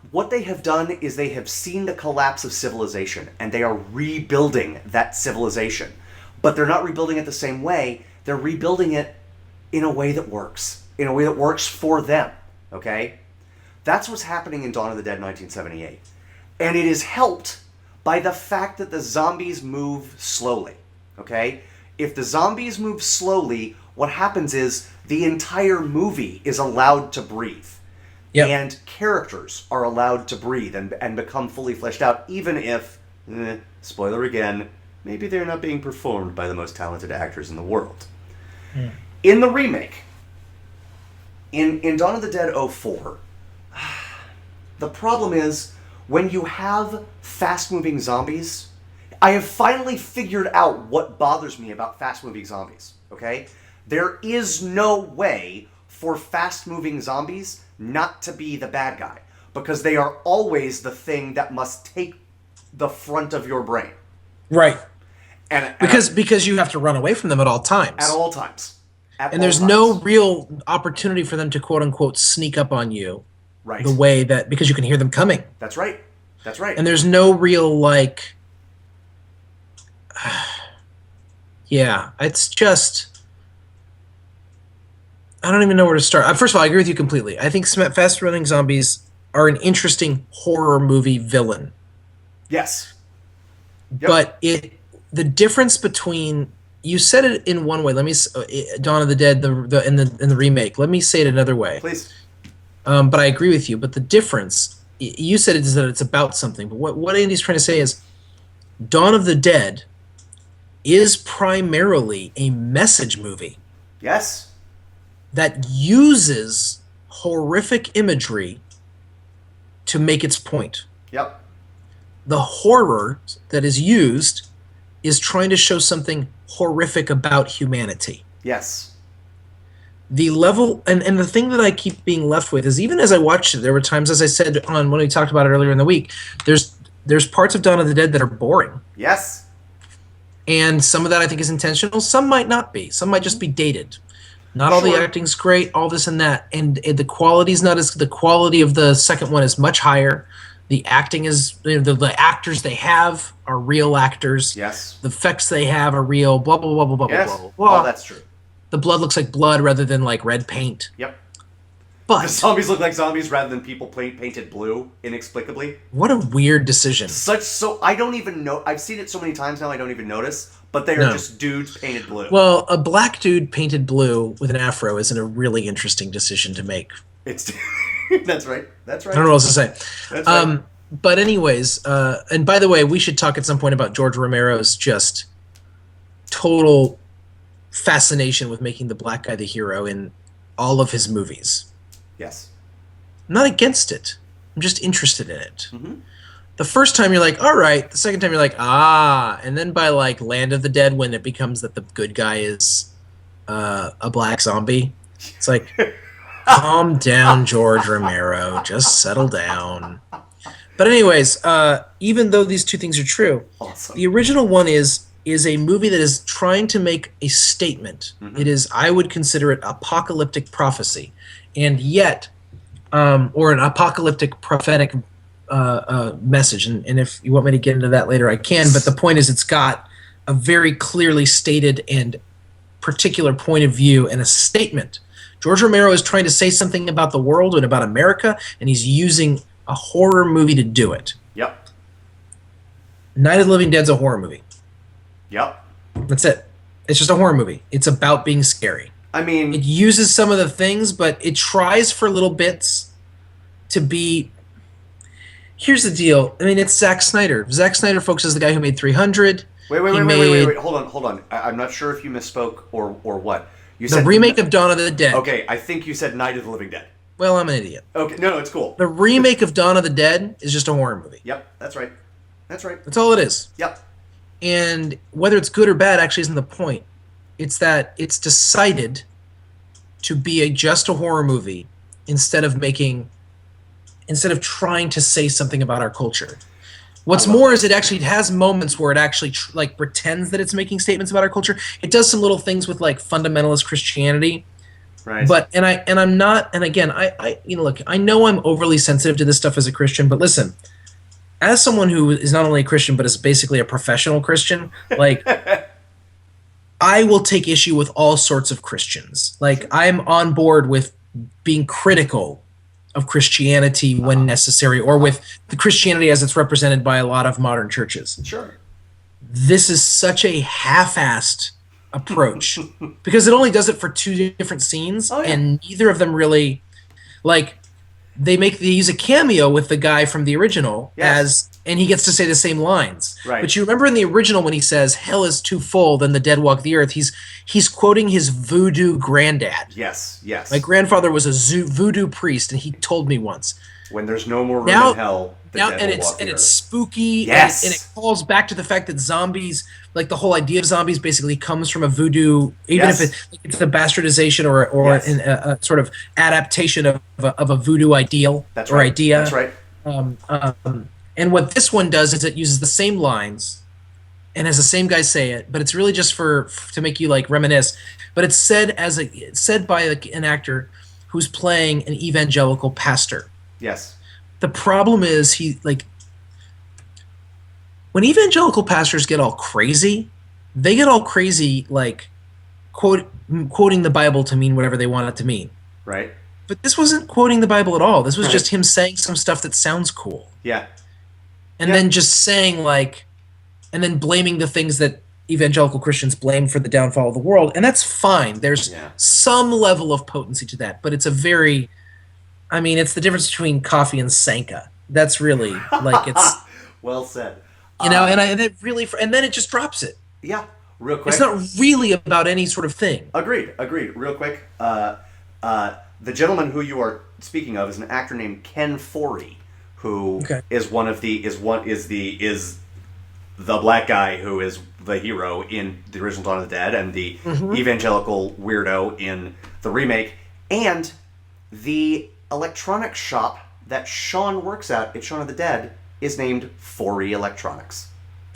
What they have done is they have seen the collapse of civilization, and they are rebuilding that civilization. But they're not rebuilding it the same way. They're rebuilding it in a way that works. In a way that works for them. Okay? That's what's happening in Dawn of the Dead 1978. And it is helped by the fact that the zombies move slowly. Okay? If the zombies move slowly, what happens is the entire movie is allowed to breathe. Yep. And characters are allowed to breathe and become fully fleshed out, even if, spoiler again, maybe they're not being performed by the most talented actors in the world. Mm. In the remake, in Dawn of the Dead 04, the problem is when you have fast-moving zombies, I have finally figured out what bothers me about fast-moving zombies, okay? There is no way for fast-moving zombies not to be the bad guy, because they are always the thing that must take the front of your brain. Right. Because you have to run away from them at all times. At all times. And there's no real opportunity for them to quote unquote sneak up on you. Right. The way that, because you can hear them coming. That's right. That's right. And there's no real yeah, it's just, I don't even know where to start. First of all, I agree with you completely. I think fast-running zombies are an interesting horror movie villain. Yes. Yep. But the difference between, you said it in one way. Let me Dawn of the Dead in the remake. Let me say it another way. Please. But I agree with you. But the difference, you said it is that it's about something. But what Andy's trying to say is, Dawn of the Dead is primarily a message movie. Yes. That uses horrific imagery to make its point. Yep. The horror that is used is trying to show something horrific about humanity. Yes. The level, and the thing that I keep being left with is, even as I watched it, there were times, as I said when we talked about it earlier in the week, there's parts of Dawn of the Dead that are boring. Yes. And some of that I think is intentional. Some might not be. Some might just be dated. Not all the acting's great, all this and that. And the quality's not as, the quality of the second one is much higher. The acting is, the actors they have are real actors. Yes. The effects they have are real, blah, blah, blah, blah, blah, yes. blah, blah, blah. Oh, that's true. The blood looks like blood rather than like red paint. Yep. But the zombies look like zombies rather than people painted blue, inexplicably. What a weird decision. So I don't even know. I've seen it so many times now I don't even notice. But they are just dudes painted blue. Well, a black dude painted blue with an afro isn't a really interesting decision to make. It's that's right. That's right. I don't know what else to say. That's right. But anyways, and by the way, we should talk at some point about George Romero's just total fascination with making the black guy the hero in all of his movies. Yes. I'm not against it. I'm just interested in it. Mm-hmm. The first time you're like, all right. The second time you're like, ah. And then by like Land of the Dead, when it becomes that the good guy is a black zombie, it's like, calm down, George Romero. Just settle down. But anyways, even though these two things are true, awesome. The original one is a movie that is trying to make a statement. Mm-hmm. It is, I would consider it apocalyptic prophecy. And yet, or an apocalyptic prophetic message, and if you want me to get into that later, I can. But the point is, it's got a very clearly stated and particular point of view and a statement. George Romero is trying to say something about the world and about America, and he's using a horror movie to do it. Yep. Night of the Living Dead's a horror movie. Yep. That's it. It's just a horror movie. It's about being scary. I mean, it uses some of the things, but it tries for little bits to be. Here's the deal. I mean, it's Zack Snyder. Zack Snyder, folks, is the guy who made 300. Wait. Hold on. I'm not sure if you misspoke or what. You said the remake of Dawn of the Dead. Okay, I think you said Night of the Living Dead. Well, I'm an idiot. Okay, no, it's cool. The remake of Dawn of the Dead is just a horror movie. Yep, that's right. That's all it is. Yep. And whether it's good or bad actually isn't the point. It's that it's decided to be just a horror movie instead of trying to say something about our culture. What's more is it has moments where it actually pretends that it's making statements about our culture. It does some little things with like fundamentalist Christianity. Right. But I'm not, and again, look, I know I'm overly sensitive to this stuff as a Christian, but listen, as someone who is not only a Christian but is basically a professional Christian, like I will take issue with all sorts of Christians. Like I'm on board with being critical of Christianity when necessary, or with the Christianity as it's represented by a lot of modern churches. Sure. This is such a half-assed approach because it only does it for 2 different scenes, and neither of them really, like, they use a cameo with the guy from the original and he gets to say the same lines. Right. But you remember in the original when he says "Hell is too full, then the dead walk the earth," he's quoting his voodoo granddad. Yes. My grandfather was a voodoo priest, and he told me once, when there's no more room in hell, the dead will walk the earth. It's spooky. Yes. And it calls back to the fact that zombies, like the whole idea of zombies, basically comes from a voodoo, even if it's the bastardization or a sort of adaptation of a voodoo ideal idea. That's right. And what this one does is it uses the same lines and has the same guy say it, but it's really just to make you like reminisce. But it's said by an actor who's playing an evangelical pastor. Yes. The problem is when evangelical pastors get all crazy, they get all crazy like quoting the Bible to mean whatever they want it to mean. Right. But this wasn't quoting the Bible at all. This was just him saying some stuff that sounds cool. Yeah. And then just saying and then blaming the things that evangelical Christians blame for the downfall of the world. And that's fine. There's some level of potency to that, but it's it's the difference between coffee and Sanka. That's really it's well said. And then it just drops it. Yeah. Real quick. It's not really about any sort of thing. Agreed. Real quick. The gentleman who you are speaking of is an actor named Ken Foree, who is the black guy who is the hero in the original Dawn of the Dead and the evangelical weirdo in the remake, and the electronic shop that Sean works at Shaun of the Dead is named Foree Electronics.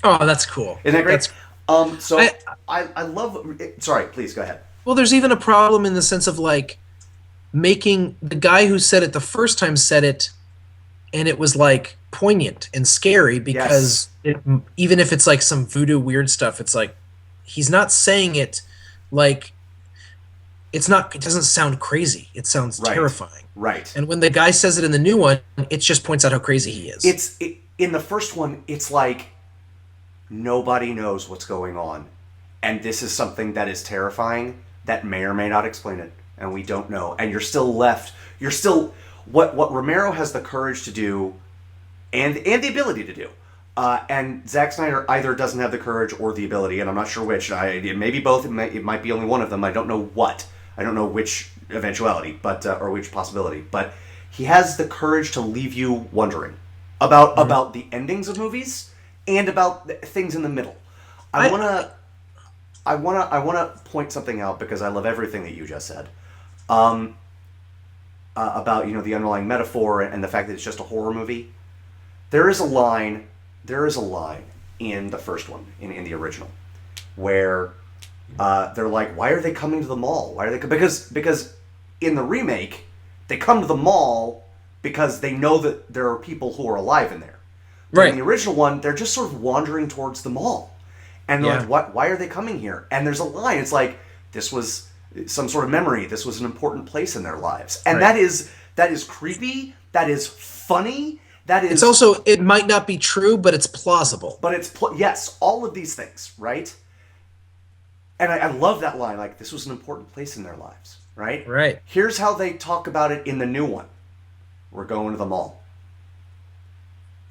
Oh, that's cool. Isn't that great? I love. Sorry, please go ahead. Well, there's even a problem in the sense of like making the guy who said it the first time said it, and it was like poignant and scary because even if it's like some voodoo weird stuff, it's like he's not saying it like it doesn't sound crazy. It sounds terrifying. Right. And when the guy says it in the new one, it just points out how crazy he is. In the first one, it's like nobody knows what's going on, and this is something that is terrifying that may or may not explain it, and we don't know. And you're still what Romero has the courage to do, and the ability to do. And Zack Snyder either doesn't have the courage or the ability, and I'm not sure which. It may be both. It might be only one of them. I don't know what. I don't know which eventuality, but or which possibility. But he has the courage to leave you wondering about the endings of movies and about things in the middle. I wanna point something out because I love everything that you just said. About the underlying metaphor and the fact that it's just a horror movie. There is a line in the first one, in the original, where they're like, why are they coming to the mall? Why are they because in the remake they come to the mall because they know that there are people who are alive in there. But in the original one, they're just sort of wandering towards the mall. And they're like, why are they coming here? And there's a line, it's like, this was some sort of memory. This was an important place in their lives. And Right. that is creepy. That is funny. That is... It's also, it might not be true, but it's plausible. But it's... yes, all of these things, right? And I love that line, like, this was an important place in their lives, right? Right. Here's how they talk about it in the new one. We're going to the mall.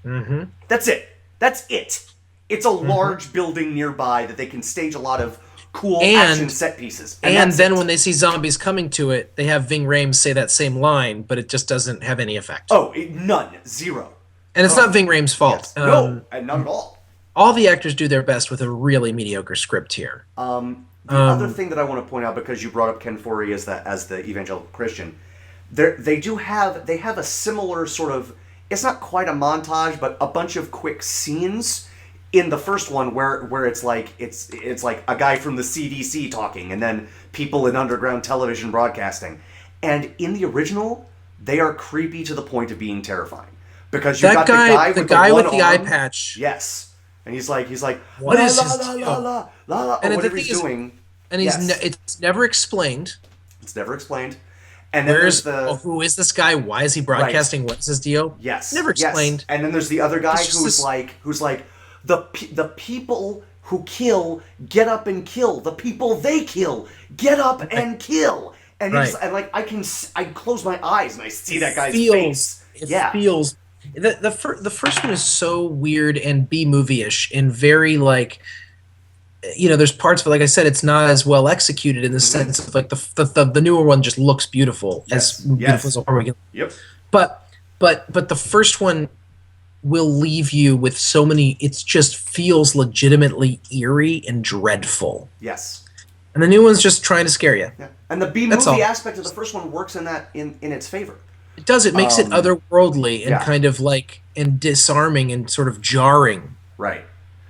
Mm-hmm. That's it. That's it. It's a large building nearby that they can stage a lot of cool action set pieces. And then when they see zombies coming to it, they have Ving Rhames say that same line, but it just doesn't have any effect. Oh, none. Zero. And it's not Ving Rhames' fault. Yes. No, not at all. All the actors do their best with a really mediocre script here. The other thing that I want to point out, because you brought up Ken Foree as the evangelical Christian, they have a similar sort of, it's not quite a montage, but a bunch of quick scenes in the first one where it's like a guy from the CDC talking, and then people in underground television broadcasting. And in the original, they are creepy to the point of being terrifying. Because you've got the guy with the eye patch. Yes. And he's like, what is his and whatever he's doing. And it's never explained. It's never explained. And then there's who is this guy? Why is he broadcasting? Right. What's his deal? Yes. Never explained. Yes. And then there's the other guy who's like the people who kill get up and kill. The people they kill get up and kill. And I close my eyes and I see that guy's face. It feels. The first one is so weird and B-movie-ish and very like, there's parts of it, like I said, it's not as well executed in the sense of like the newer one just looks beautiful, beautiful as a horror movie. Yep. But the first one will leave you with so many. It just feels legitimately eerie and dreadful. Yes. And the new one's just trying to scare you. Yeah. And the B-movie aspect of the first one works in its favor. It does. It makes it otherworldly and kind of like and disarming and sort of jarring. Right.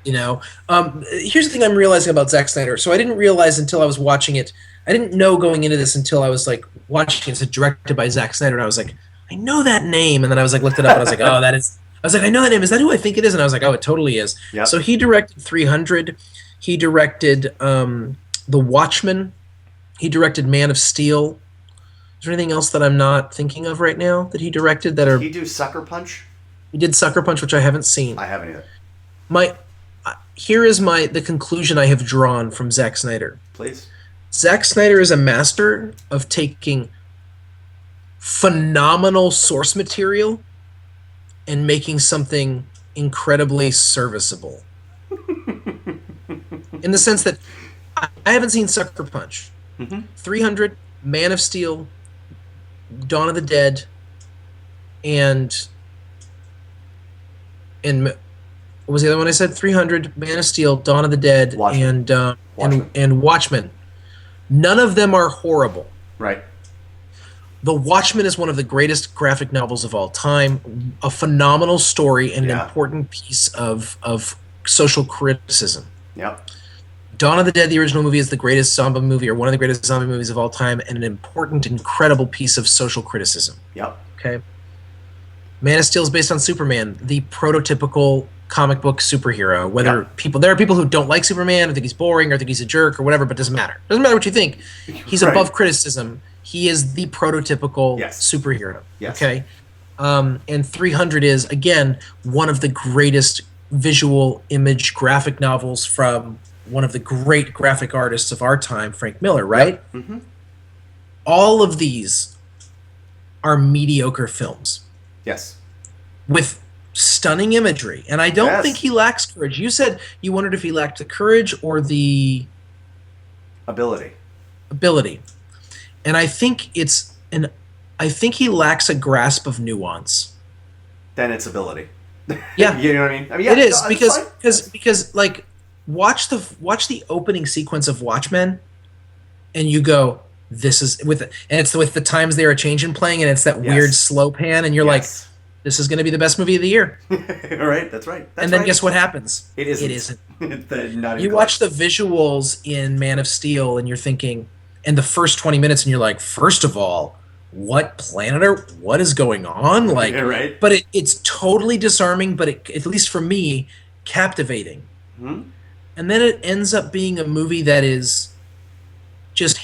Here's the thing I'm realizing about Zack Snyder. So I didn't realize until I was watching it. I didn't know going into this until I was like watching it. It's directed by Zack Snyder, and I was like, I know that name. And then I was like, looked it up, and I was like, oh, that is. I was like, I know that name. Is that who I think it is? And I was like, oh, it totally is. Yep. So he directed 300. He directed The Watchmen. He directed Man of Steel. Is there anything else that I'm not thinking of right now that he directed that are? Did he do Sucker Punch? He did Sucker Punch, which I haven't seen. I haven't either. Here is the conclusion I have drawn from Zack Snyder. Please. Zack Snyder is a master of taking phenomenal source material and making something incredibly serviceable. In the sense that I haven't seen Sucker Punch. 300, Man of Steel, Dawn of the Dead, and what was the other one I said? 300, Man of Steel, Dawn of the Dead, Watchmen. And Watchmen. None of them are horrible. Right. The Watchmen is one of the greatest graphic novels of all time, a phenomenal story and an important piece of social criticism. Yep. Dawn of the Dead, the original movie, is the greatest zombie movie, or one of the greatest zombie movies of all time, and an important, incredible piece of social criticism. Yep. Okay. Man of Steel is based on Superman, the prototypical comic book superhero. There are people who don't like Superman, or think he's boring, or think he's a jerk, or whatever, but it doesn't matter. It doesn't matter what you think. He's above criticism. He is the prototypical superhero. Yes. Okay. And 300 is, again, one of the greatest visual image graphic novels from one of the great graphic artists of our time, Frank Miller, right? Yep. Mm-hmm. All of these are mediocre films. Yes. With stunning imagery. And I don't think he lacks courage. You said you wondered if he lacked the courage or the ability. And I think I think he lacks a grasp of nuance. Then it's ability. Yeah. You know what I mean? It is because like watch the opening sequence of Watchmen, and you go, this is it's with the times they are changing playing, and it's that weird slow pan, and you're like, this is going to be the best movie of the year. All right, that's right. And then guess what happens? It isn't. You watch the visuals in Man of Steel, and you're thinking, and the first 20 minutes, and you're like, first of all, what is going on? Like, right. But it's totally disarming, but at least for me, captivating. Mm-hmm. And then it ends up being a movie that is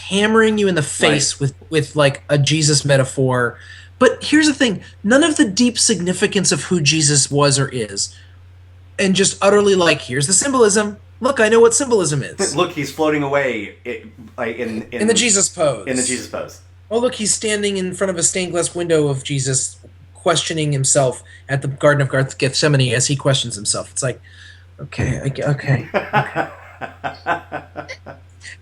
hammering you in the face with like a Jesus metaphor. But here's the thing, none of the deep significance of who Jesus was or is. And just utterly like, here's the symbolism. Look, I know what symbolism is. Look, he's floating away in the Jesus pose. In the Jesus pose. Oh, look, he's standing in front of a stained glass window of Jesus, questioning himself at the Garden of Gethsemane as he questions himself. It's like, okay.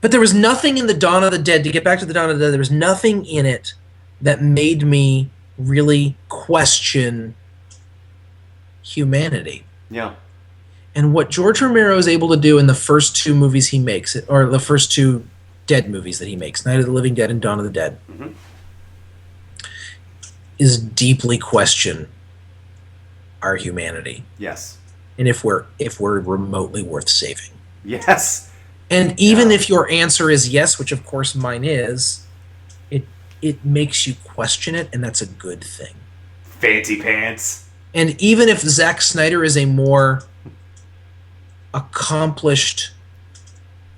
But there was nothing in the Dawn of the Dead, to get back to the Dawn of the Dead, there was nothing in it that made me really question humanity. Yeah. And what George Romero is able to do in the first two movies he makes, or the first two Dead movies that he makes, Night of the Living Dead and Dawn of the Dead, is deeply question our humanity. Yes. And if we're remotely worth saving. Yes. And even if your answer is yes, which of course mine is, it makes you question it, and that's a good thing. Fancy pants. And even if Zack Snyder is a more accomplished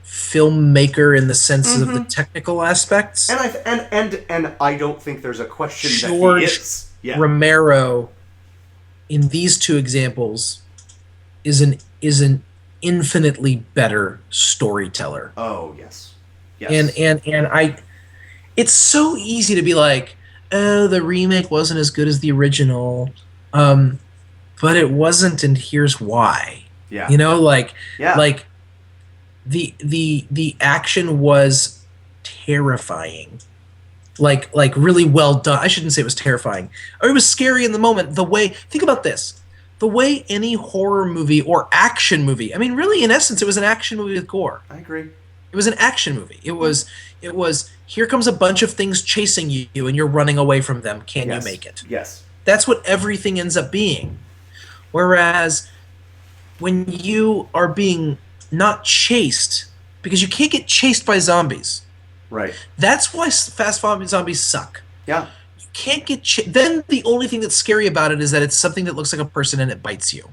filmmaker in the sense of the technical aspects, and I don't think there's a question George that he is. Yeah. Romero in these two examples is an infinitely better storyteller. Oh yes. Yes. And I, it's so easy to be like, oh, the remake wasn't as good as the original, but it wasn't, and here's why. Yeah. You know, like the action was terrifying. Like really well done. I shouldn't say it was terrifying. Or it was scary in the moment. Think about this. The way any horror movie or action movie, I mean, really, in essence, it was an action movie with gore. I agree. It was an action movie. It was here comes a bunch of things chasing you and you're running away from them. Can you make it? Yes. That's what everything ends up being. Whereas when you are being not chased, because you can't get chased by zombies. Right. That's why fast zombies suck. Yeah. You can't get then the only thing that's scary about it is that it's something that looks like a person and it bites you.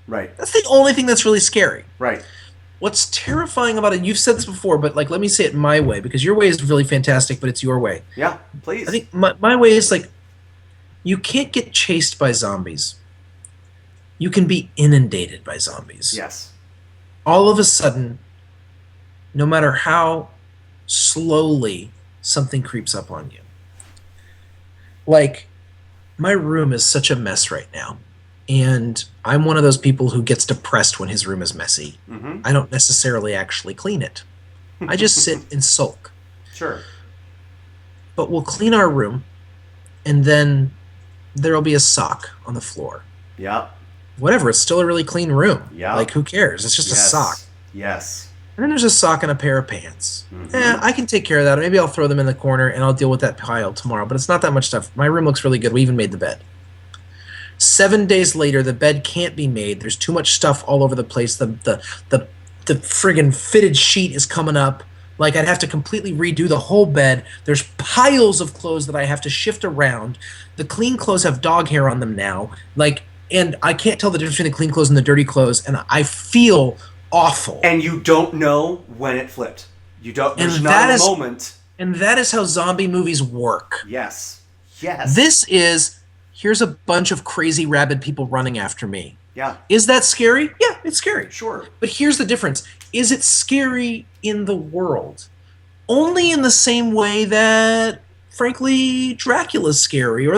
Right. That's the only thing that's really scary. Right. What's terrifying about it, you've said this before, but like, let me say it my way, because your way is really fantastic, but it's your way. Yeah, please. I think my way is like, you can't get chased by zombies. You can be inundated by zombies. Yes. All of a sudden, no matter how slowly something creeps up on you. Like, my room is such a mess right now. And I'm one of those people who gets depressed when his room is messy. Mm-hmm. I don't necessarily actually clean it. I just sit and sulk. Sure. But we'll clean our room, and then there'll be a sock on the floor. Yeah. Whatever, it's still a really clean room. Yeah. Like, who cares? It's just a sock. Yes. And then there's a sock and a pair of pants. I can take care of that. Maybe I'll throw them in the corner, and I'll deal with that pile tomorrow. But it's not that much stuff. My room looks really good. We even made the bed. 7 days later, the bed can't be made. There's too much stuff all over the place. The friggin' fitted sheet is coming up. Like, I'd have to completely redo the whole bed. There's piles of clothes that I have to shift around. The clean clothes have dog hair on them now. Like, and I can't tell the difference between the clean clothes and the dirty clothes, and I feel awful. And you don't know when it flipped. You don't. There's not a moment. And that is how zombie movies work. Yes. Yes. This is, here's a bunch of crazy rabid people running after me. Yeah. Is that scary? Yeah, it's scary. Sure. But here's the difference. Is it scary in the world? Only in the same way that, frankly, Dracula's scary, or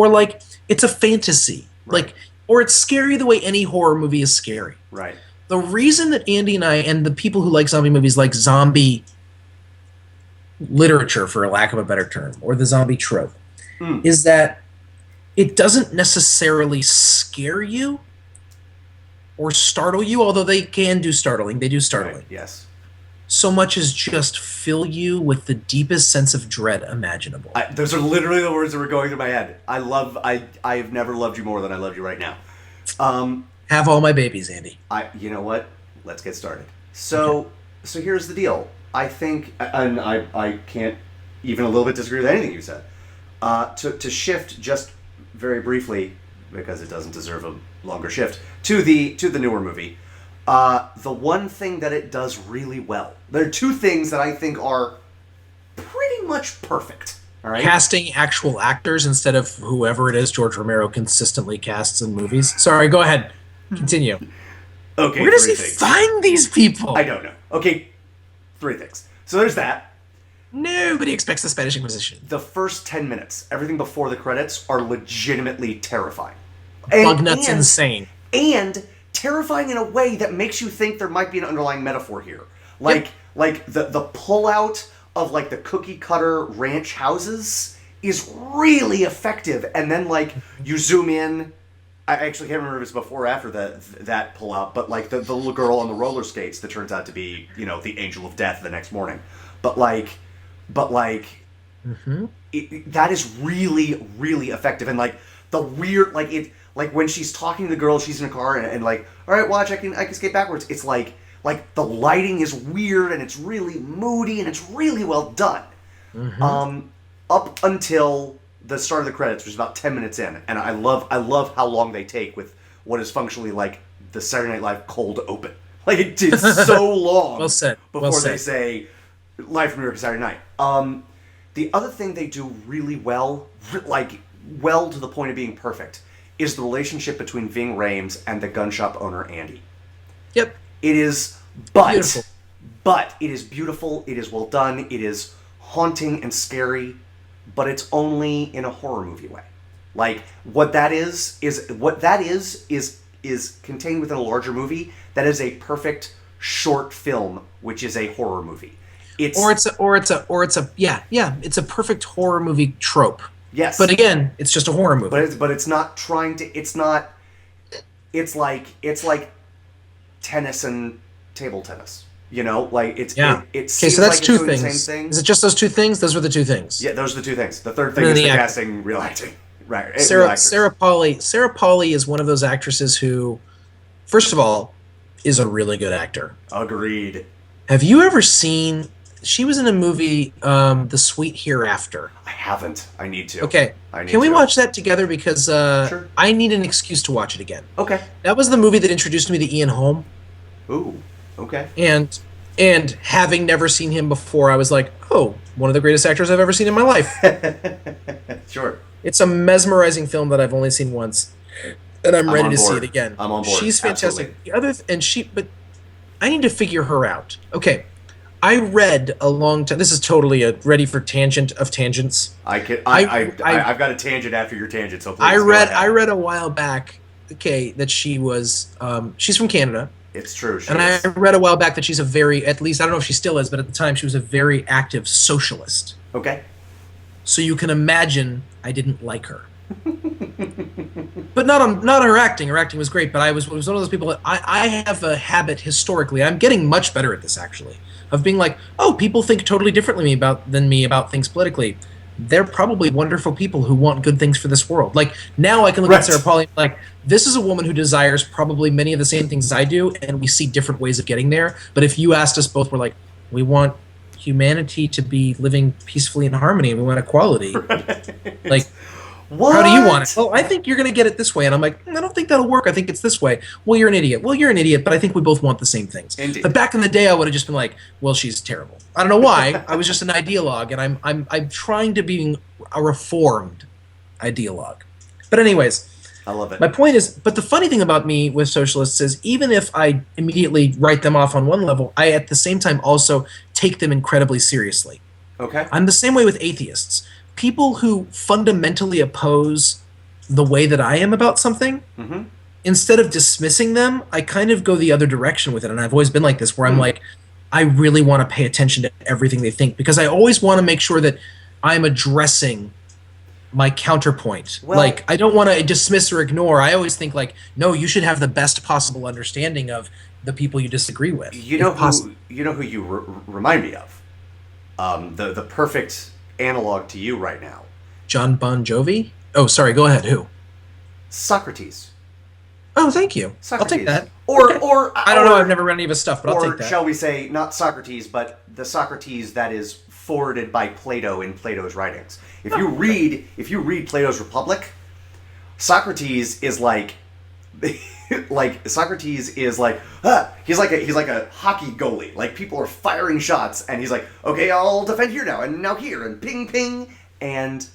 like it's a fantasy. Right. Like, or it's scary the way any horror movie is scary. Right. The reason that Andy and I and the people who like zombie movies like zombie literature, for a lack of a better term, or the zombie trope, is that it doesn't necessarily scare you or startle you, although they can do startling. They do startling. Right. Yes. So much as just fill you with the deepest sense of dread imaginable. Those are literally the words that were going through my head. I've never loved you more than I love you right now. Have all my babies, Andy. You know what? Let's get started. So here's the deal. I think, and I can't even a little bit disagree with anything you said. To shift just very briefly, because it doesn't deserve a longer shift, to the newer movie. The one thing that it does really well. There are two things that I think are pretty much perfect. All right. Casting actual actors instead of whoever it is George Romero consistently casts in movies. Sorry, go ahead. Continue. Okay. Where does he things. find these people? I don't know. Okay, 3 things. So there's that. Nobody expects the Spanish Inquisition. The first 10 minutes, everything before the credits, are legitimately terrifying. Bugnut's insane. And terrifying in a way that makes you think there might be an underlying metaphor here. Like the pullout of like the cookie cutter ranch houses is really effective. And then like you zoom in. I actually can't remember if it's before or after that pullout, but like the little girl on the roller skates that turns out to be, the angel of death the next morning. But that is really, really effective. And like the weird, like when she's talking to the girl, she's in a car and like, all right, watch, I can skate backwards. It's like the lighting is weird and it's really moody and it's really well done. Up until the start of the credits, which is about 10 minutes in, and I love how long they take with what is functionally like the Saturday Night Live cold open. Like it is so long Well said. before they say Live from New York Saturday Night. The other thing they do really well, like well to the point of being perfect, is the relationship between Ving Rhames and the gun shop owner Andy. Yep. It is, Beautiful. but it is beautiful. It is well done. It is haunting and scary. But it's only in a horror movie way. Like what that is contained within a larger movie that is a perfect short film, which is a horror movie. It's a perfect horror movie trope. Yes. But again, it's just a horror movie. But it's not trying to. It's like tennis and table tennis. Like it's yeah. It okay, seems so that's like it's two doing the things. same thing. Is it just those two things? Those were the two things. Yeah, those are the two things. The third thing is the casting, real acting. Right. Sarah Polley is one of those actresses who, first of all, is a really good actor. Agreed. Have you ever seen? She was in a movie, The Sweet Hereafter. I haven't. I need to. Okay. Can we watch that together? Because Sure. I need an excuse to watch it again. Okay. That was the movie that introduced me to Ian Holm. Ooh. Okay. And having never seen him before, I was like, oh, one of the greatest actors I've ever seen in my life. Sure. It's a mesmerizing film that I've only seen once, and I'm ready to see it again. I'm on board. She's fantastic. Absolutely. But I need to figure her out. Okay. I read a long time. This is totally a ready for tangent of tangents. I've got a tangent after your tangent, so please I go ahead. read a while back, that she was she's from Canada. It's true. I read a while back that she's at least I don't know if she still is, but at the time she was a very active socialist. Okay. So you can imagine I didn't like her. But not her acting. Her acting was great, but I was one of those people that I have a habit historically. I'm getting much better at this actually, of being like, oh, people think totally differently than me about things politically. They're probably wonderful people who want good things for this world. Like now I can look at Sarah Polley like, this is a woman who desires probably many of the same things I do, and we see different ways of getting there. But if you asked us both, we're like, we want humanity to be living peacefully in harmony, and we want equality. Like, what? How do you want it? Well, I think you're going to get it this way. And I'm like, I don't think that'll work. I think it's this way. Well, you're an idiot. Well, you're an idiot, but I think we both want the same things. Indeed. But back in the day, I would have just been like, well, she's terrible. I don't know why. I was just an ideologue, and I'm trying to be a reformed ideologue. But anyways, I love it. my point is, but the funny thing about me with socialists is even if I immediately write them off on one level, I at the same time also take them incredibly seriously. Okay. I'm the same way with atheists. People who fundamentally oppose the way that I am about something, instead of dismissing them, I kind of go the other direction with it. And I've always been like this, where I'm like, I really want to pay attention to everything they think, because I always want to make sure that I'm addressing my counterpoint. Well, like, I don't want to dismiss or ignore. I always think like, no, you should have the best possible understanding of the people you disagree with. You know who you remind me of? The perfect analog to you right now. John Bon Jovi? Oh, sorry, go ahead. Who? Socrates. Oh, thank you. Socrates. I'll take that. Or I don't know. I've never read any of his stuff, but I'll take that. Or shall we say, not Socrates, but the Socrates that is forwarded by Plato in Plato's writings. If you read Plato's Republic, Socrates is like like Socrates is like he's like a hockey goalie. Like people are firing shots, and he's like, okay, I'll defend here now, and now here, and ping ping, and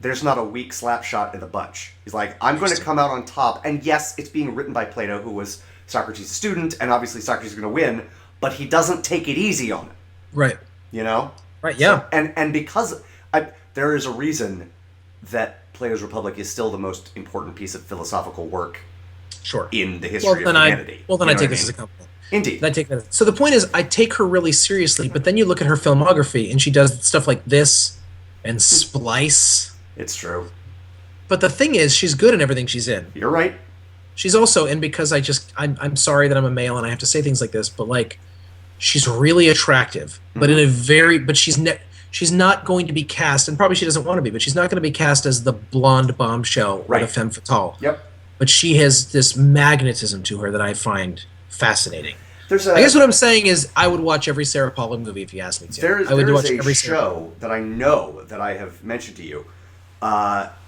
there's not a weak slap shot in the bunch. He's like, I'm going to come out on top, and yes, it's being written by Plato, who was Socrates' student, and obviously Socrates is going to win, but he doesn't take it easy on it. Right. You know? Right. Yeah. So, and because there is a reason that Plato's Republic is still the most important piece of philosophical work in the history of humanity. I take this as a compliment. Indeed. I take that. So the point is, I take her really seriously, but then you look at her filmography, and she does stuff like this and Splice. It's true. But the thing is, she's good in everything she's in. You're right. She's also, and because I'm sorry that I'm a male and I have to say things like this, but like, she's really attractive, but but she's not going to be cast, and probably she doesn't want to be, but she's not going to be cast as the blonde bombshell or the femme fatale. Yep. But she has this magnetism to her that I find fascinating. I guess what I'm saying is I would watch every Sarah Paulin movie if you asked me to. There is a show that I know that I have mentioned to you.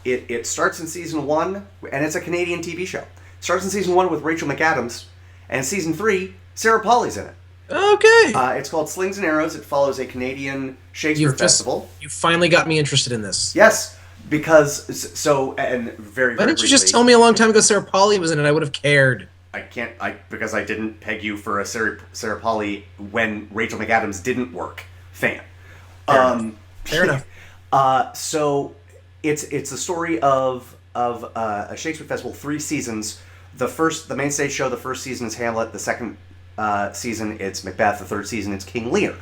It starts in season 1, and it's a Canadian TV show. It starts in season 1 with Rachel McAdams, and season 3, Sarah Pauli's in it. Okay. It's called Slings and Arrows. It follows a Canadian Shakespeare festival. You finally got me interested in this. Yes, because very very. Why didn't you just tell me a long time ago Sarah Pauli was in it? I would have cared. Because I didn't peg you for a Sarah Pauli when Rachel McAdams didn't work fan. Fair enough. So it's the story of a Shakespeare festival, 3 seasons. The main stage show, the first season is Hamlet. The second season it's Macbeth. The third season it's King Lear.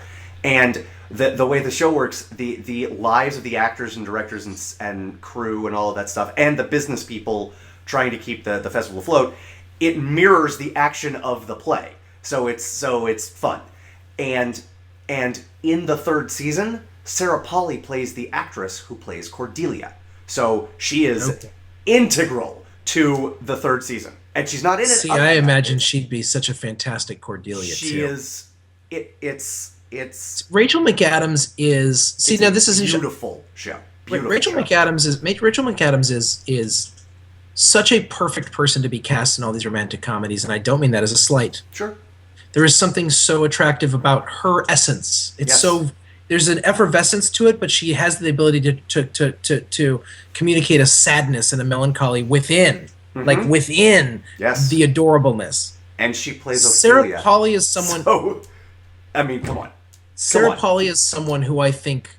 And the way the show works, the lives of the actors and directors and crew and all of that stuff, and the business people trying to keep the festival afloat, it mirrors the action of the play. So it's fun. And in the third season, Sarah Pauli plays the actress who plays Cordelia. So she is integral to the third season. And she's not in it. See, I imagine she'd be such a fantastic Cordelia, she is. It's Rachel McAdams is. See, now this is beautiful show. Beautiful Rachel show. McAdams is such a perfect person to be cast in all these romantic comedies, and I don't mean that as a slight. Sure. There is something so attractive about her essence. It's there's an effervescence to it, but she has the ability to communicate a sadness and a melancholy within, like within the adorableness. And she plays Ophelia. Sarah Pauli is someone. So, I mean, come on. Sarah Pauli is someone who I think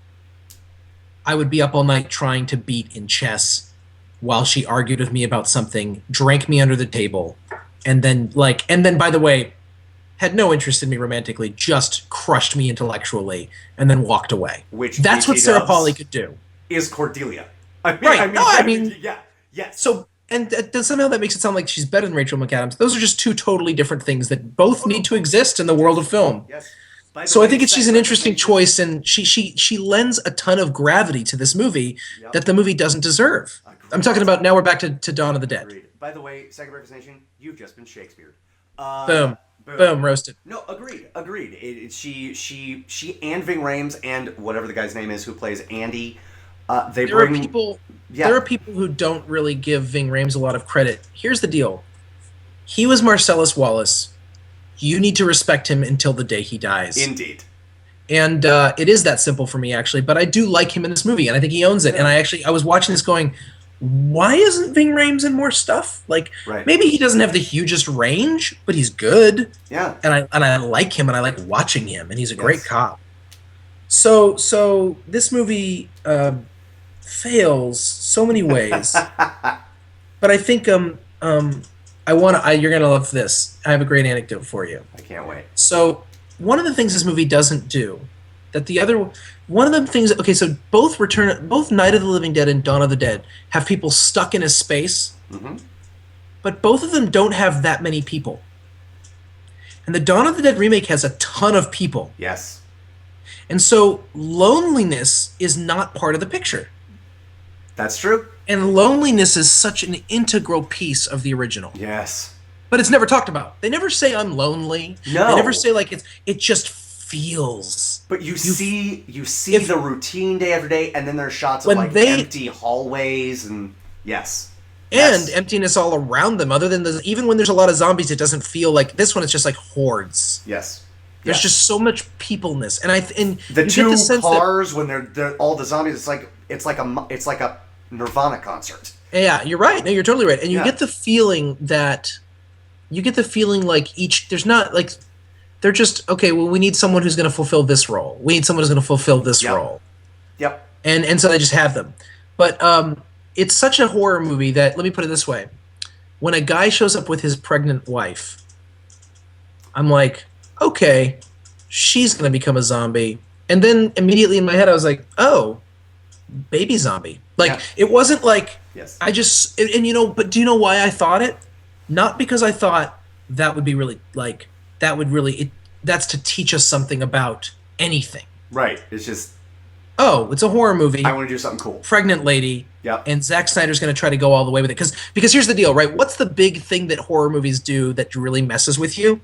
I would be up all night trying to beat in chess while she argued with me about something, drank me under the table, and then by the way, had no interest in me romantically, just crushed me intellectually, and then walked away. That's what Sarah Pauli could do. Is Cordelia. Yes. So, and somehow that makes it sound like she's better than Rachel McAdams. Those are just two totally different things that both need to exist in the world of film. Yes. So I think she's an interesting choice, and she lends a ton of gravity to this movie that the movie doesn't deserve. Agreed. I'm talking about, now we're back to Dawn of the Dead. Agreed. By the way, Second Breakfast Nation, you've just been Shakespeared. Boom, roasted. No, agreed. She and Ving Rhames and whatever the guy's name is who plays Andy, there are people who don't really give Ving Rhames a lot of credit. Here's the deal. He was Marcellus Wallace. You need to respect him until the day he dies. Indeed. And it is that simple for me, actually. But I do like him in this movie, and I think he owns it. And I was watching this going, why isn't Ving Rhames in more stuff? Like, maybe he doesn't have the hugest range, but he's good. Yeah. And I like him, and I like watching him, and he's a great cop. So this movie fails so many ways. But I think you're gonna love this. I have a great anecdote for you. I can't wait. So one of the things this movie doesn't do, one of the things. Okay, so both Night of the Living Dead and Dawn of the Dead have people stuck in a space, but both of them don't have that many people. And the Dawn of the Dead remake has a ton of people. Yes. And so loneliness is not part of the picture. That's true. And loneliness is such an integral piece of the original. Yes. But it's never talked about. They never say I'm lonely. No. They never say it just feels. But you see the routine day after day, and then there's shots of empty hallways, and yes. and Yes. emptiness all around them. Other than even when there's a lot of zombies, it doesn't feel like this one. It's just like hordes. Yes. There's Yes. just so much peopleness, and The you get two the sense cars when they're all the zombies. It's like a Nirvana concert. yeah, you're right. No, you're totally right, and you Yeah. get the feeling like there's not like they're just okay. Well, we need someone who's going to fulfill this role. We need someone who's going to fulfill this Yep. role. Yep. And so they just have them. But it's such a horror movie that, let me put it this way, when a guy shows up with his pregnant wife, I'm like, okay, she's going to become a zombie. And then immediately in my head I was like, oh, baby zombie. Like, Yeah. it wasn't like, Yes. I just, and you know, but do you know why I thought it? Not because I thought that would be really, like, that would really, that's to teach us something about anything. Right. It's just Oh, it's a horror movie. I want to do something cool. Pregnant lady. Yeah. And Zack Snyder's going to try to go all the way with it. Because here's the deal, right? What's the big thing that horror movies do that really messes with you?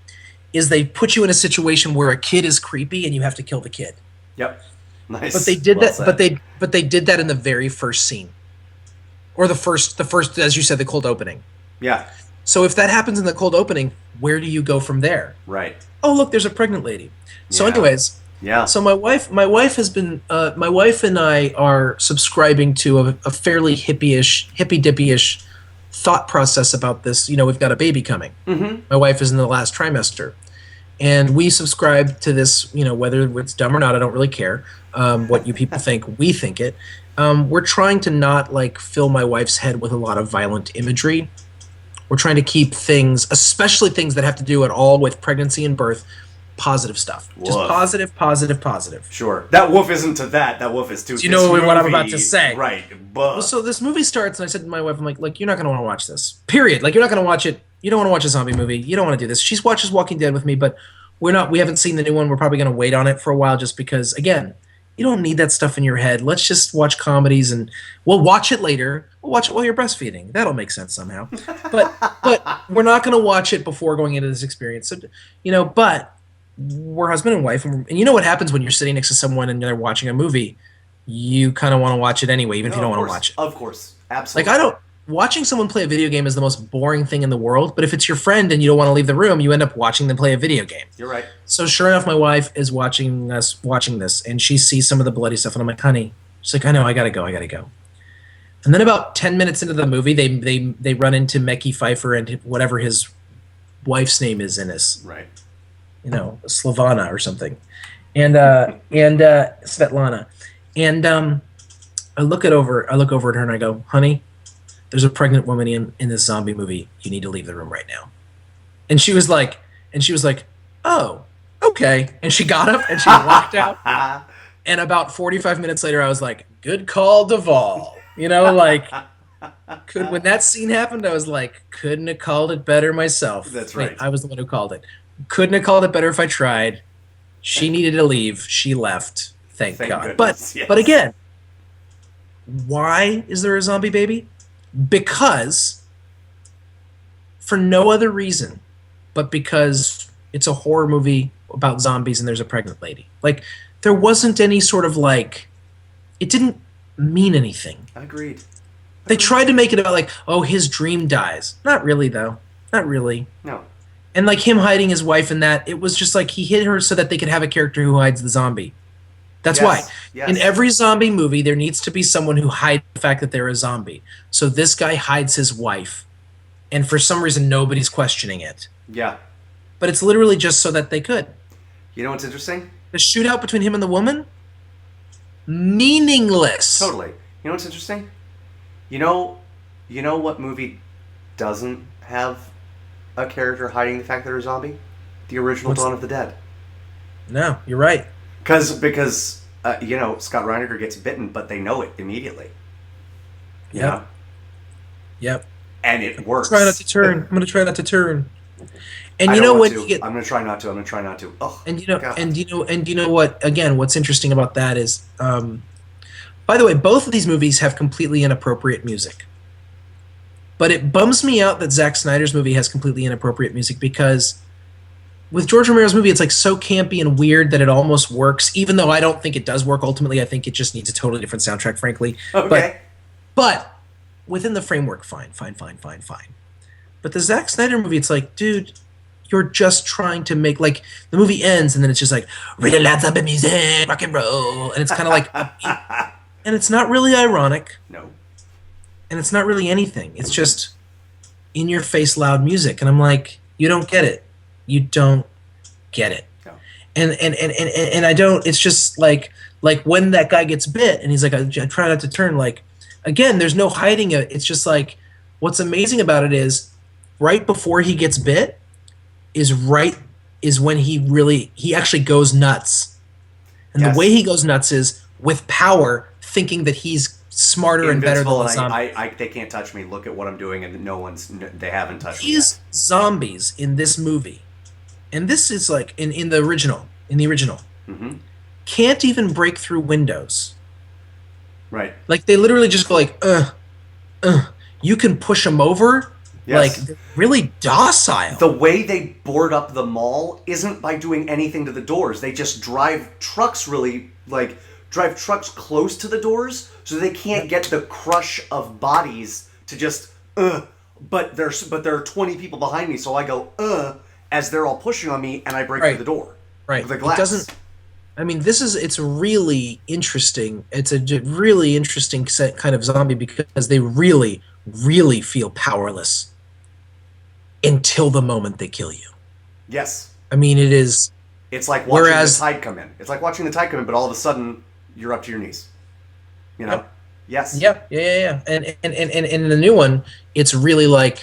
Is they put you in a situation where a kid is creepy and you have to kill the kid. Yep. Nice. But they did Well that. said. But they did that in the very first scene, or the first, as you said, the cold opening. Yeah. So if that happens in the cold opening, where do you go from there? Right. Oh, look, there's a pregnant lady. So, Yeah. anyways, Yeah. so my wife has been, my wife and I are subscribing to a fairly hippy-dippy-ish thought process about this. You know, we've got a baby coming. Mm-hmm. My wife is in the last trimester. And we subscribe to this, you know, whether it's dumb or not, I don't really care what you people think. We think it. We're trying to not, like, fill my wife's head with a lot of violent imagery. We're trying to keep things, especially things that have to do at all with pregnancy and birth, positive stuff. Just Woof. positive. Sure. That wolf isn't to that. That wolf is to. Do you know what I'm about to say? Right. Well, so this movie starts, and I said to my wife, I'm like, you're not going to want to watch this. Period. Like, you're not going to watch it. You don't want to watch a zombie movie. You don't want to do this. She watches Walking Dead with me, but we haven't seen the new one. We're probably going to wait on it for a while just because, again, you don't need that stuff in your head. Let's just watch comedies, and we'll watch it later. We'll watch it while you're breastfeeding. That'll make sense somehow. But we're not going to watch it before going into this experience. So, you know, but we're husband and wife, and you know what happens when you're sitting next to someone and they're watching a movie? You kind of want to watch it anyway, even if you don't want to watch it. Of course. Absolutely. Like, watching someone play a video game is the most boring thing in the world, but if it's your friend and you don't want to leave the room, you end up watching them play a video game. You're right. So sure enough, my wife is watching this, and she sees some of the bloody stuff, and I'm like, honey, she's like, I know, I gotta go. And then about 10 minutes into the movie, they run into Mekhi Phifer and whatever his wife's name is in this, Right. you know, Slavana or something, and Svetlana, and I look over at her and I go, honey, there's a pregnant woman in this zombie movie. You need to leave the room right now. And she was like, oh, okay. And she got up and she walked out. And about 45 minutes later, I was like, good call, Duvall. You know, like, when that scene happened, I was like, couldn't have called it better myself. That's Wait, right. I was the one who called it. Couldn't have called it better if I tried. She needed to leave. She left. Thank God. goodness, yes. But again, why is there a zombie baby? Because, for no other reason, but because it's a horror movie about zombies and there's a pregnant lady. Like, there wasn't any sort of, like, it didn't mean anything. Agreed. They tried to make it about, like, oh, his dream dies. Not really, though. Not really. No. And, like, him hiding his wife and that, it was just like he hid her so that they could have a character who hides the zombie. That's why. Yes. In every zombie movie, there needs to be someone who hides the fact that they're a zombie. So this guy hides his wife. And for some reason, nobody's questioning it. Yeah. But it's literally just so that they could. You know what's interesting? The shootout between him and the woman? Meaningless. Totally. You know what's interesting? You know what movie doesn't have a character hiding the fact that they're a zombie? The original Dawn of the Dead. No, you're right. Because Scott Reiniger gets bitten, but they know it immediately. You Yep. know? Yep. And it works. Try not to turn. I'm going to try not to turn. And I you don't know want when to. you get... I'm going to try not to. Oh, And you know, God. and you know what? Again, what's interesting about that is, by the way, both of these movies have completely inappropriate music. But it bums me out that Zack Snyder's movie has completely inappropriate music because with George Romero's movie, it's like so campy and weird that it almost works. Even though I don't think it does work ultimately, I think it just needs a totally different soundtrack, frankly. Okay. But within the framework, fine. But the Zack Snyder movie, it's like, dude, you're just trying to make, like, the movie ends and then it's just like, really loud zombie music, rock and roll, and it's kind of like, and it's not really ironic, No. and it's not really anything. It's just in your face loud music, and I'm like, you don't get it. You don't get it. No. And I don't. It's just like when that guy gets bit, and he's like, I try not to turn. Like, again, there's no hiding it. It's just like, what's amazing about it is, right before he gets bit, is when he actually goes nuts, and Yes. the way he goes nuts is with power, thinking that he's smarter and better than the zombies. They can't touch me. Look at what I'm doing, and they haven't touched me. These zombies in this movie, and this is like in the original, Mm-hmm. can't even break through windows. Right. Like, they literally just go like, you can push them over. Yes. Like, they're really docile. The way they board up the mall isn't by doing anything to the doors. They just drive trucks close to the doors so they can't get the crush of bodies to just but there are 20 people behind me, so I go as they're all pushing on me, and I break through the door. Right. The glass. It doesn't. I mean, it's really interesting. It's a really interesting kind of zombie because they really, really feel powerless until the moment they kill you. Yes. I mean, it is. It's like watching the tide come in. It's like watching the tide come in, but all of a sudden you're up to your knees. You know? Yep. Yes. Yeah. And in the new one, it's really like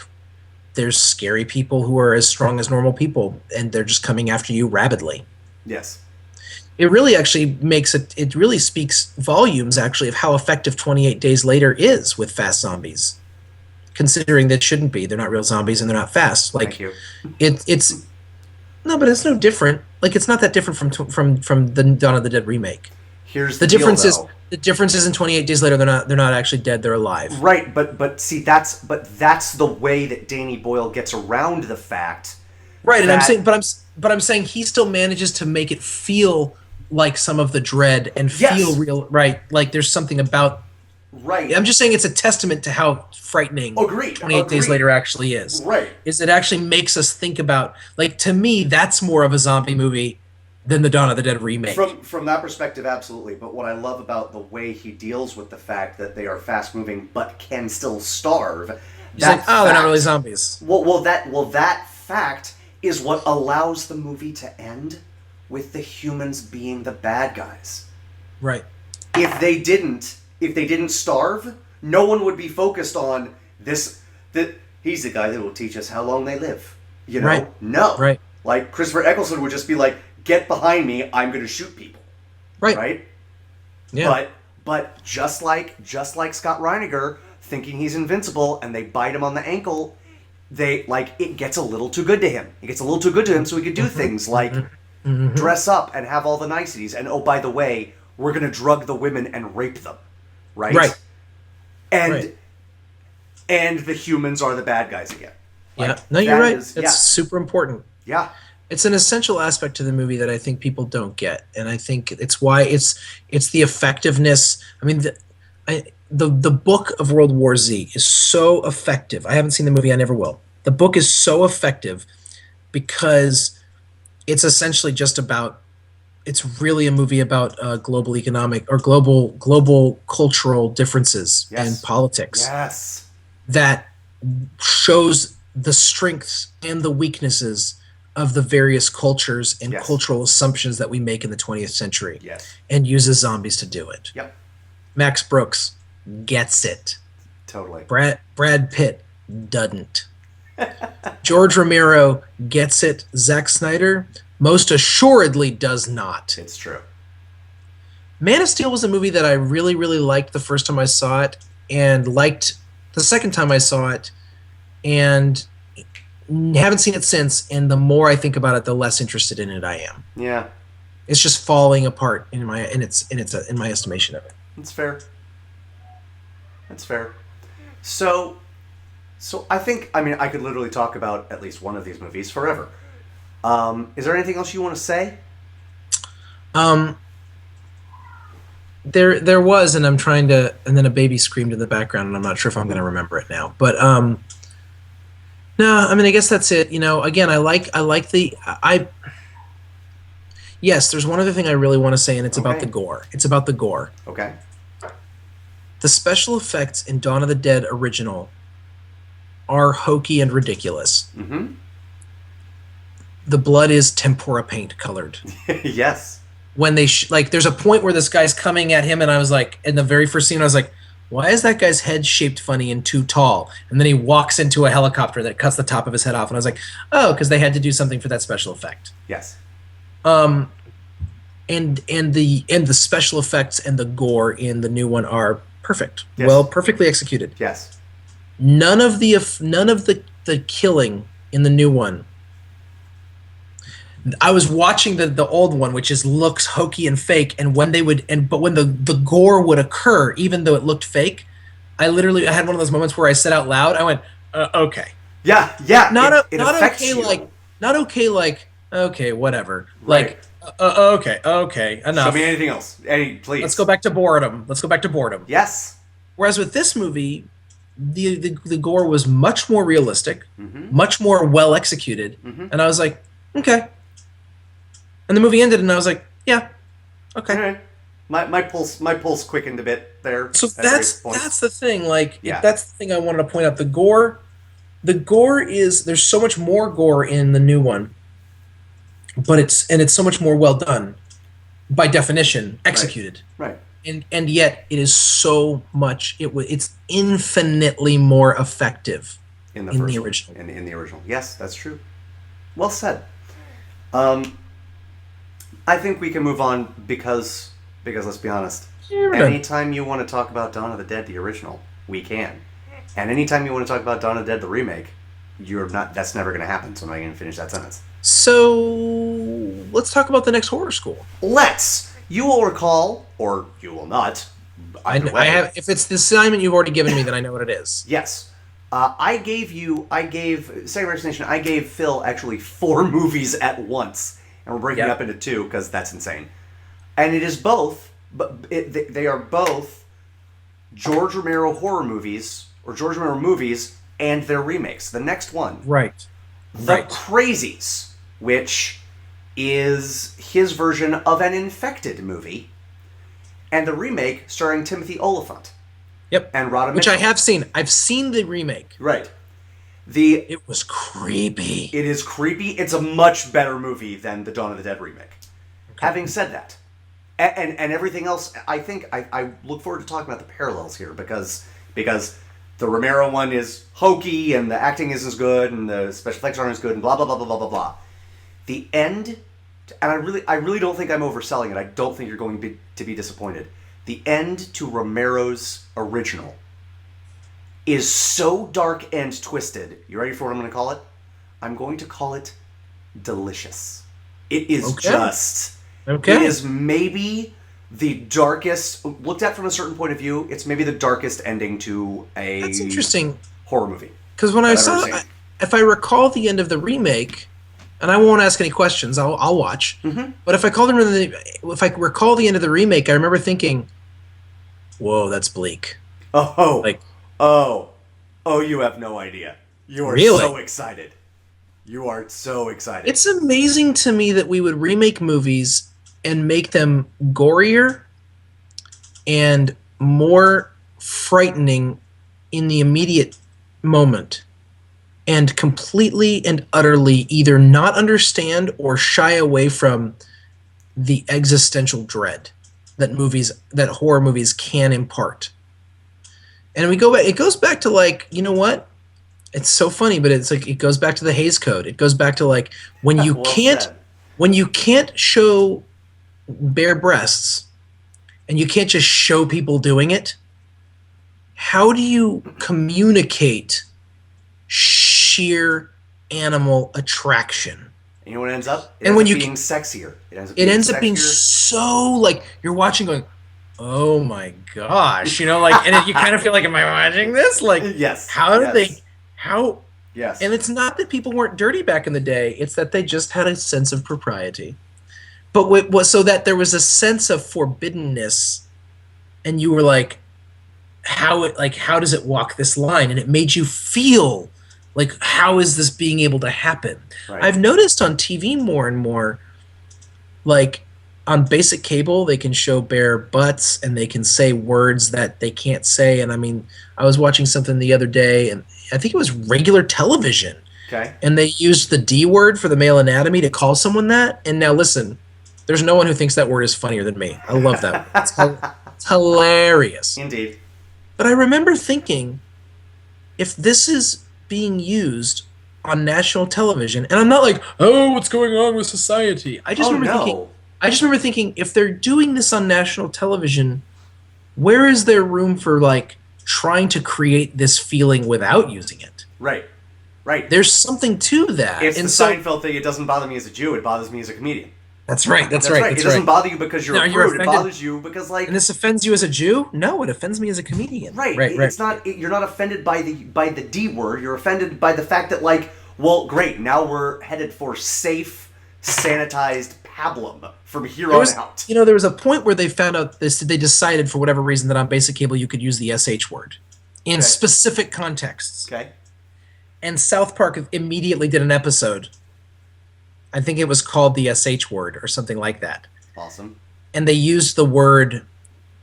there's scary people who are as strong as normal people, and they're just coming after you rabidly. Yes. It really actually it really speaks volumes, actually, of how effective 28 Days Later is with fast zombies. Considering that shouldn't be. They're not real zombies and they're not fast. Like, Thank you. It's no, but it's no different. Like, it's not that different from the Dawn of the Dead remake. Here's The deal, difference though. the difference is in 28 Days Later they're not actually dead, they're alive. Right, but see, that's the way that Danny Boyle gets around the fact. Right, and that, I'm saying he still manages to make it feel like some of the dread and feel real, right? Like there's something about. Right. I'm just saying it's a testament to how frightening 28 Days Later actually is. Right. Is it actually makes us think about, like, to me, that's more of a zombie movie than the Dawn of the Dead remake. From that perspective, absolutely. But what I love about the way he deals with the fact that they are fast moving but can still starve. He's like, they're not really zombies. Well, that fact is what allows the movie to end with the humans being the bad guys. Right. If they didn't starve, no one would be focused on this. That he's the guy that will teach us how long they live. You know? Right. No. Right. Like Christopher Eccleston would just be like, "Get behind me! I'm going to shoot people." Right. Right. Yeah. But just like Scott Reiniger thinking he's invincible, and they bite him on the ankle, it gets a little too good to him. It gets a little too good to him, so he could do things like dress up and have all the niceties. And oh, by the way, we're going to drug the women and rape them. Right? Right. And the humans are the bad guys again. Yeah. No, you're right. It's super important. Yeah. It's an essential aspect to the movie that I think people don't get, and I think it's why it's the effectiveness. I mean, the book of World War Z is so effective. I haven't seen the movie. I never will. The book is so effective because it's essentially just about. It's really a movie about global economic or global cultural differences and politics. Yes. That shows the strengths and the weaknesses of the various cultures and cultural assumptions that we make in the 20th century. Yes. And uses zombies to do it. Yep. Max Brooks gets it. Totally. Brad Pitt doesn't. George Romero gets it. Zack Snyder most assuredly does not. It's true. Man of Steel was a movie that I really, really liked the first time I saw it, and liked the second time I saw it, and haven't seen it since. And the more I think about it, the less interested in it I am. Yeah. It's just falling apart in my estimation of it. That's fair. That's fair. So I think, I mean, I could literally talk about at least one of these movies forever. Is there anything else you want to say? There was, and I'm trying to, and then a baby screamed in the background, and I'm not sure if I'm going to remember it now. But no, I mean, I guess that's it. You know, again, I like the I. Yes, there's one other thing I really want to say, and it's about the gore. It's about the gore. Okay. The special effects in Dawn of the Dead original are hokey and ridiculous. Mm-hmm. The blood is tempura paint colored. Yes. When they like, there's a point where this guy's coming at him, and I was like, in the very first scene, I was like, why is that guy's head shaped funny and too tall? And then he walks into a helicopter that cuts the top of his head off, and I was like, oh, because they had to do something for that special effect. Yes. And the special effects and the gore in the new one are perfect. Yes. Well, perfectly executed. Yes. None of the killing in the new one. I was watching the old one, which looks hokey and fake, and when but when the gore would occur, even though it looked fake, I had one of those moments where I said out loud, I went, okay. Yeah. Not affects okay, you. like okay, whatever. Right. Like okay, enough. Show me anything else. Please. Let's go back to boredom. Yes. Whereas with this movie, the gore was much more realistic, Mm-hmm. much more well executed, Mm-hmm. and I was like, okay. And the movie ended, and I was like, yeah, okay. All right. My pulse quickened a bit there. So at various points. that's the thing. Like, Yeah. that's the thing I wanted to point out. The gore is, there's so much more gore in the new one, but it's so much more well done, by definition, executed. Right. And yet it is so much. It's infinitely more effective In the the original. In the original. Yes, that's true. Well said. I think we can move on because let's be honest. Yeah, we're done. Anytime you want to talk about Dawn of the Dead, the original, we can. And anytime you want to talk about Dawn of the Dead, the remake, that's never going to happen, so I'm not going to finish that sentence. So let's talk about the next horror school. Let's! You will recall, or you will not. Either way. I have. If it's the assignment you've already given me, then I know what it is. Yes. I gave Segel Nation, I gave Phil actually 4 movies at once. And we're breaking it up into 2 because that's insane. And it is both, but they are both George Romero horror movies, or George Romero movies, and their remakes. The next one. Right. The Crazies, which is his version of an infected movie, and the remake starring Timothy Oliphant. Yep. And Rhoda Which Mitchell. I have seen. I've seen the remake. Right. It was creepy. It is creepy. It's a much better movie than the Dawn of the Dead remake. Okay. Having said that, and everything else, I think I look forward to talking about the parallels here because the Romero one is hokey and the acting isn't as good and the special effects aren't as good and blah blah blah blah blah blah blah. The end, and I really don't think I'm overselling it. I don't think you're going to be disappointed. The end to Romero's original is so dark and twisted. You ready for what I'm going to call it? I'm going to call it delicious. It is just... Okay. It is maybe the darkest... Looked at from a certain point of view, it's maybe the darkest ending to a... That's interesting. ...horror movie. Because when I saw... If I recall the end of the remake, and I won't ask any questions, I'll watch. Mm-hmm. But if I recall the end of the remake, I remember thinking, whoa, that's bleak. Oh. Like... Oh, you have no idea. You are really? So excited. You are so excited. It's amazing to me that we would remake movies and make them gorier and more frightening in the immediate moment and completely and utterly either not understand or shy away from the existential dread that horror movies can impart. And we go back. It goes back to, like, you know what? It's so funny, but it's like it goes back to the Hays Code. It goes back to, like, when you can't show bare breasts and you can't just show people doing it. How do you communicate sheer animal attraction? And you know what ends up? It ends up being sexier. It ends up being so, like, you're watching going, oh my gosh, you know, like, and you kind of feel like, am I watching this? Like, yes. Yes. And it's not that people weren't dirty back in the day, it's that they just had a sense of propriety. But so that there was a sense of forbiddenness and you were like, how does it walk this line? And it made you feel like, how is this being able to happen? Right. I've noticed on TV more and more, like on basic cable, they can show bare butts and they can say words that they can't say. And I mean, I was watching something the other day, and I think it was regular television. Okay. And they used the D word for the male anatomy to call someone that. And now listen, there's no one who thinks that word is funnier than me. I love that. It's hilarious. Indeed. But I remember thinking, if this is being used on national television, and I'm not like, oh, what's going on with society? I just remember thinking, if they're doing this on national television, where is there room for like trying to create this feeling without using it? Right. Right. There's something to that. It's and the so, Seinfeld thing. It doesn't bother me as a Jew. It bothers me as a comedian. That's right. That's right. right. It doesn't bother you because you're Now, a you're prude. It offended. bothers you because, like, And this offends you as a Jew? No, it offends me as a comedian. right. Right. It's not. You're not offended by the D word. You're offended by the fact that, like, well, great. Now we're headed for safe, sanitized pablum from here on out. You know, there was a point where they found out this. They decided for whatever reason that on basic cable you could use the SH word in specific contexts. Okay. And South Park immediately did an episode. I think it was called the SH word or something like that. Awesome. And they used the word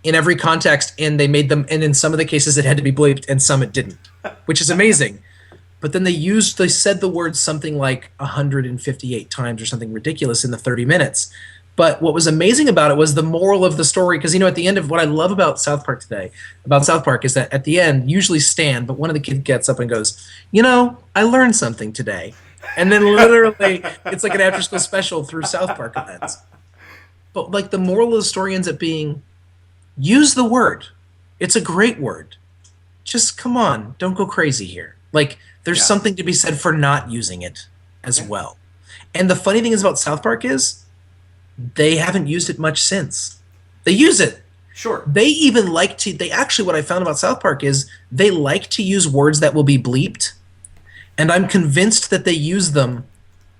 in every context, and they made them. And in some of the cases, it had to be bleeped, and some it didn't, which is amazing. But then they said the word something like 158 times or something ridiculous in the 30 minutes. But what was amazing about it was the moral of the story, because, you know, at the end of what I love about South Park is that at the end, usually Stan, but one of the kids gets up and goes, you know, I learned something today. And then literally, it's like an after-school special through South Park events. But, like, the moral of the story ends up being, use the word. It's a great word. Just, come on, don't go crazy here. Like, there's something to be said for not using it as well. And the funny thing is about South Park is, they haven't used it much since. They use it. Sure. They even like to, what I found about South Park is, they like to use words that will be bleeped. And I'm convinced that they use them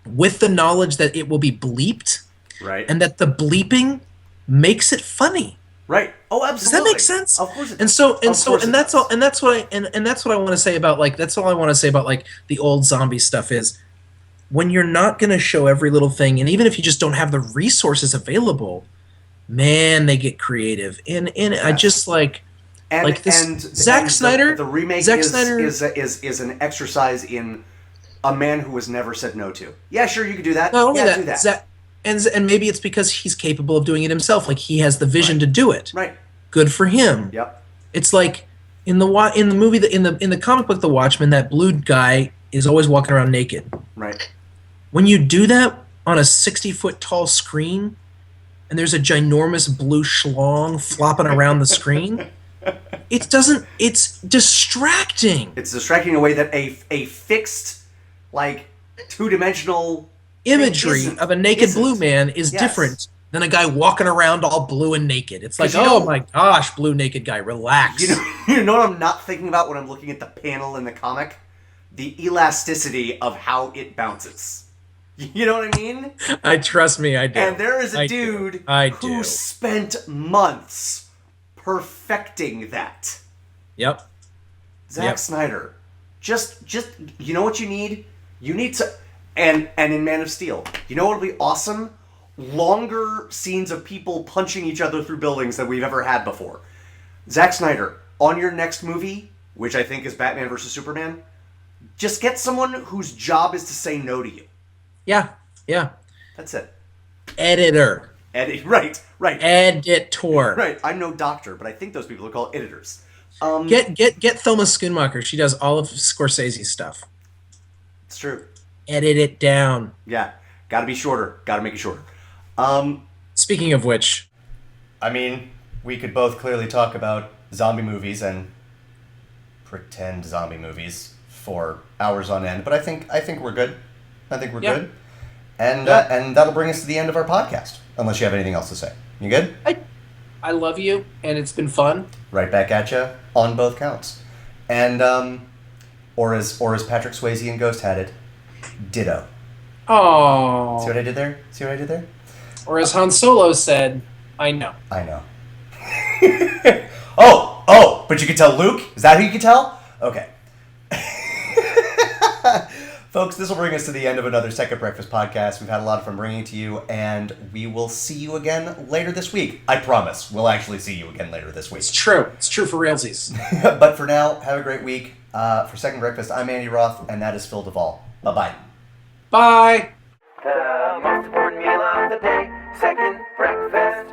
with the knowledge that it will be bleeped. Right. And that the bleeping makes it funny. Right. Oh, absolutely. Does that make sense? Of course it and does. so and Of so course and it that's does. all and that's what I want to say about, like, that's all I want to say about, like, the old zombie stuff is, when you're not going to show every little thing, and even if you just don't have the resources available, man, they get creative. And I just like Zack Snyder. The remake is an exercise in a man who was never said no to. Yeah, sure, you could do that. Not only do that. And maybe it's because he's capable of doing it himself. Like, he has the vision to do it. Right. Good for him. Yep. It's like in the movie, in the comic book The Watchmen, that blue guy is always walking around naked. Right. When you do that on a 60-foot tall screen, and there's a ginormous blue schlong flopping around the screen, it's distracting. It's distracting in a way that a fixed, like, two-dimensional imagery of a naked blue man is different than a guy walking around all blue and naked. It's like, oh my gosh, blue naked guy, relax. You know what I'm not thinking about when I'm looking at the panel in the comic? The elasticity of how it bounces. You know what I mean? Trust me, I do. And there is a dude who spent months perfecting that. Yep. Zack Snyder. Just you know what you need? You need to and in Man of Steel, you know what would be awesome? Longer scenes of people punching each other through buildings than we've ever had before. Zack Snyder, on your next movie, which I think is Batman vs. Superman, just get someone whose job is to say no to you. Yeah. That's it. Editor. Right. Editor. Right. I'm no doctor, but I think those people are called editors. Get Thelma Schoonmaker. She does all of Scorsese's stuff. It's true. Edit it down. Yeah. Gotta be shorter. Gotta make it shorter. Speaking of which, I mean, we could both clearly talk about zombie movies and pretend zombie movies for hours on end, but I think we're good. I think we're good. And that'll bring us to the end of our podcast, unless you have anything else to say. You good? I love you, and it's been fun. Right back at you on both counts. And, or as Patrick Swayze in Ghost had it, ditto. Oh. See what I did there? Or as Han Solo said, I know. I know. Oh, but you can tell Luke? Is that who you can tell? Okay. Folks, this will bring us to the end of another Second Breakfast podcast. We've had a lot of fun bringing it to you, and we will see you again later this week. I promise. We'll actually see you again later this week. It's true. It's true for realsies. But for now, have a great week. For Second Breakfast, I'm Andy Roth, and that is Phil Duvall. Bye-bye. Bye. The most important meal of the day, second breakfast.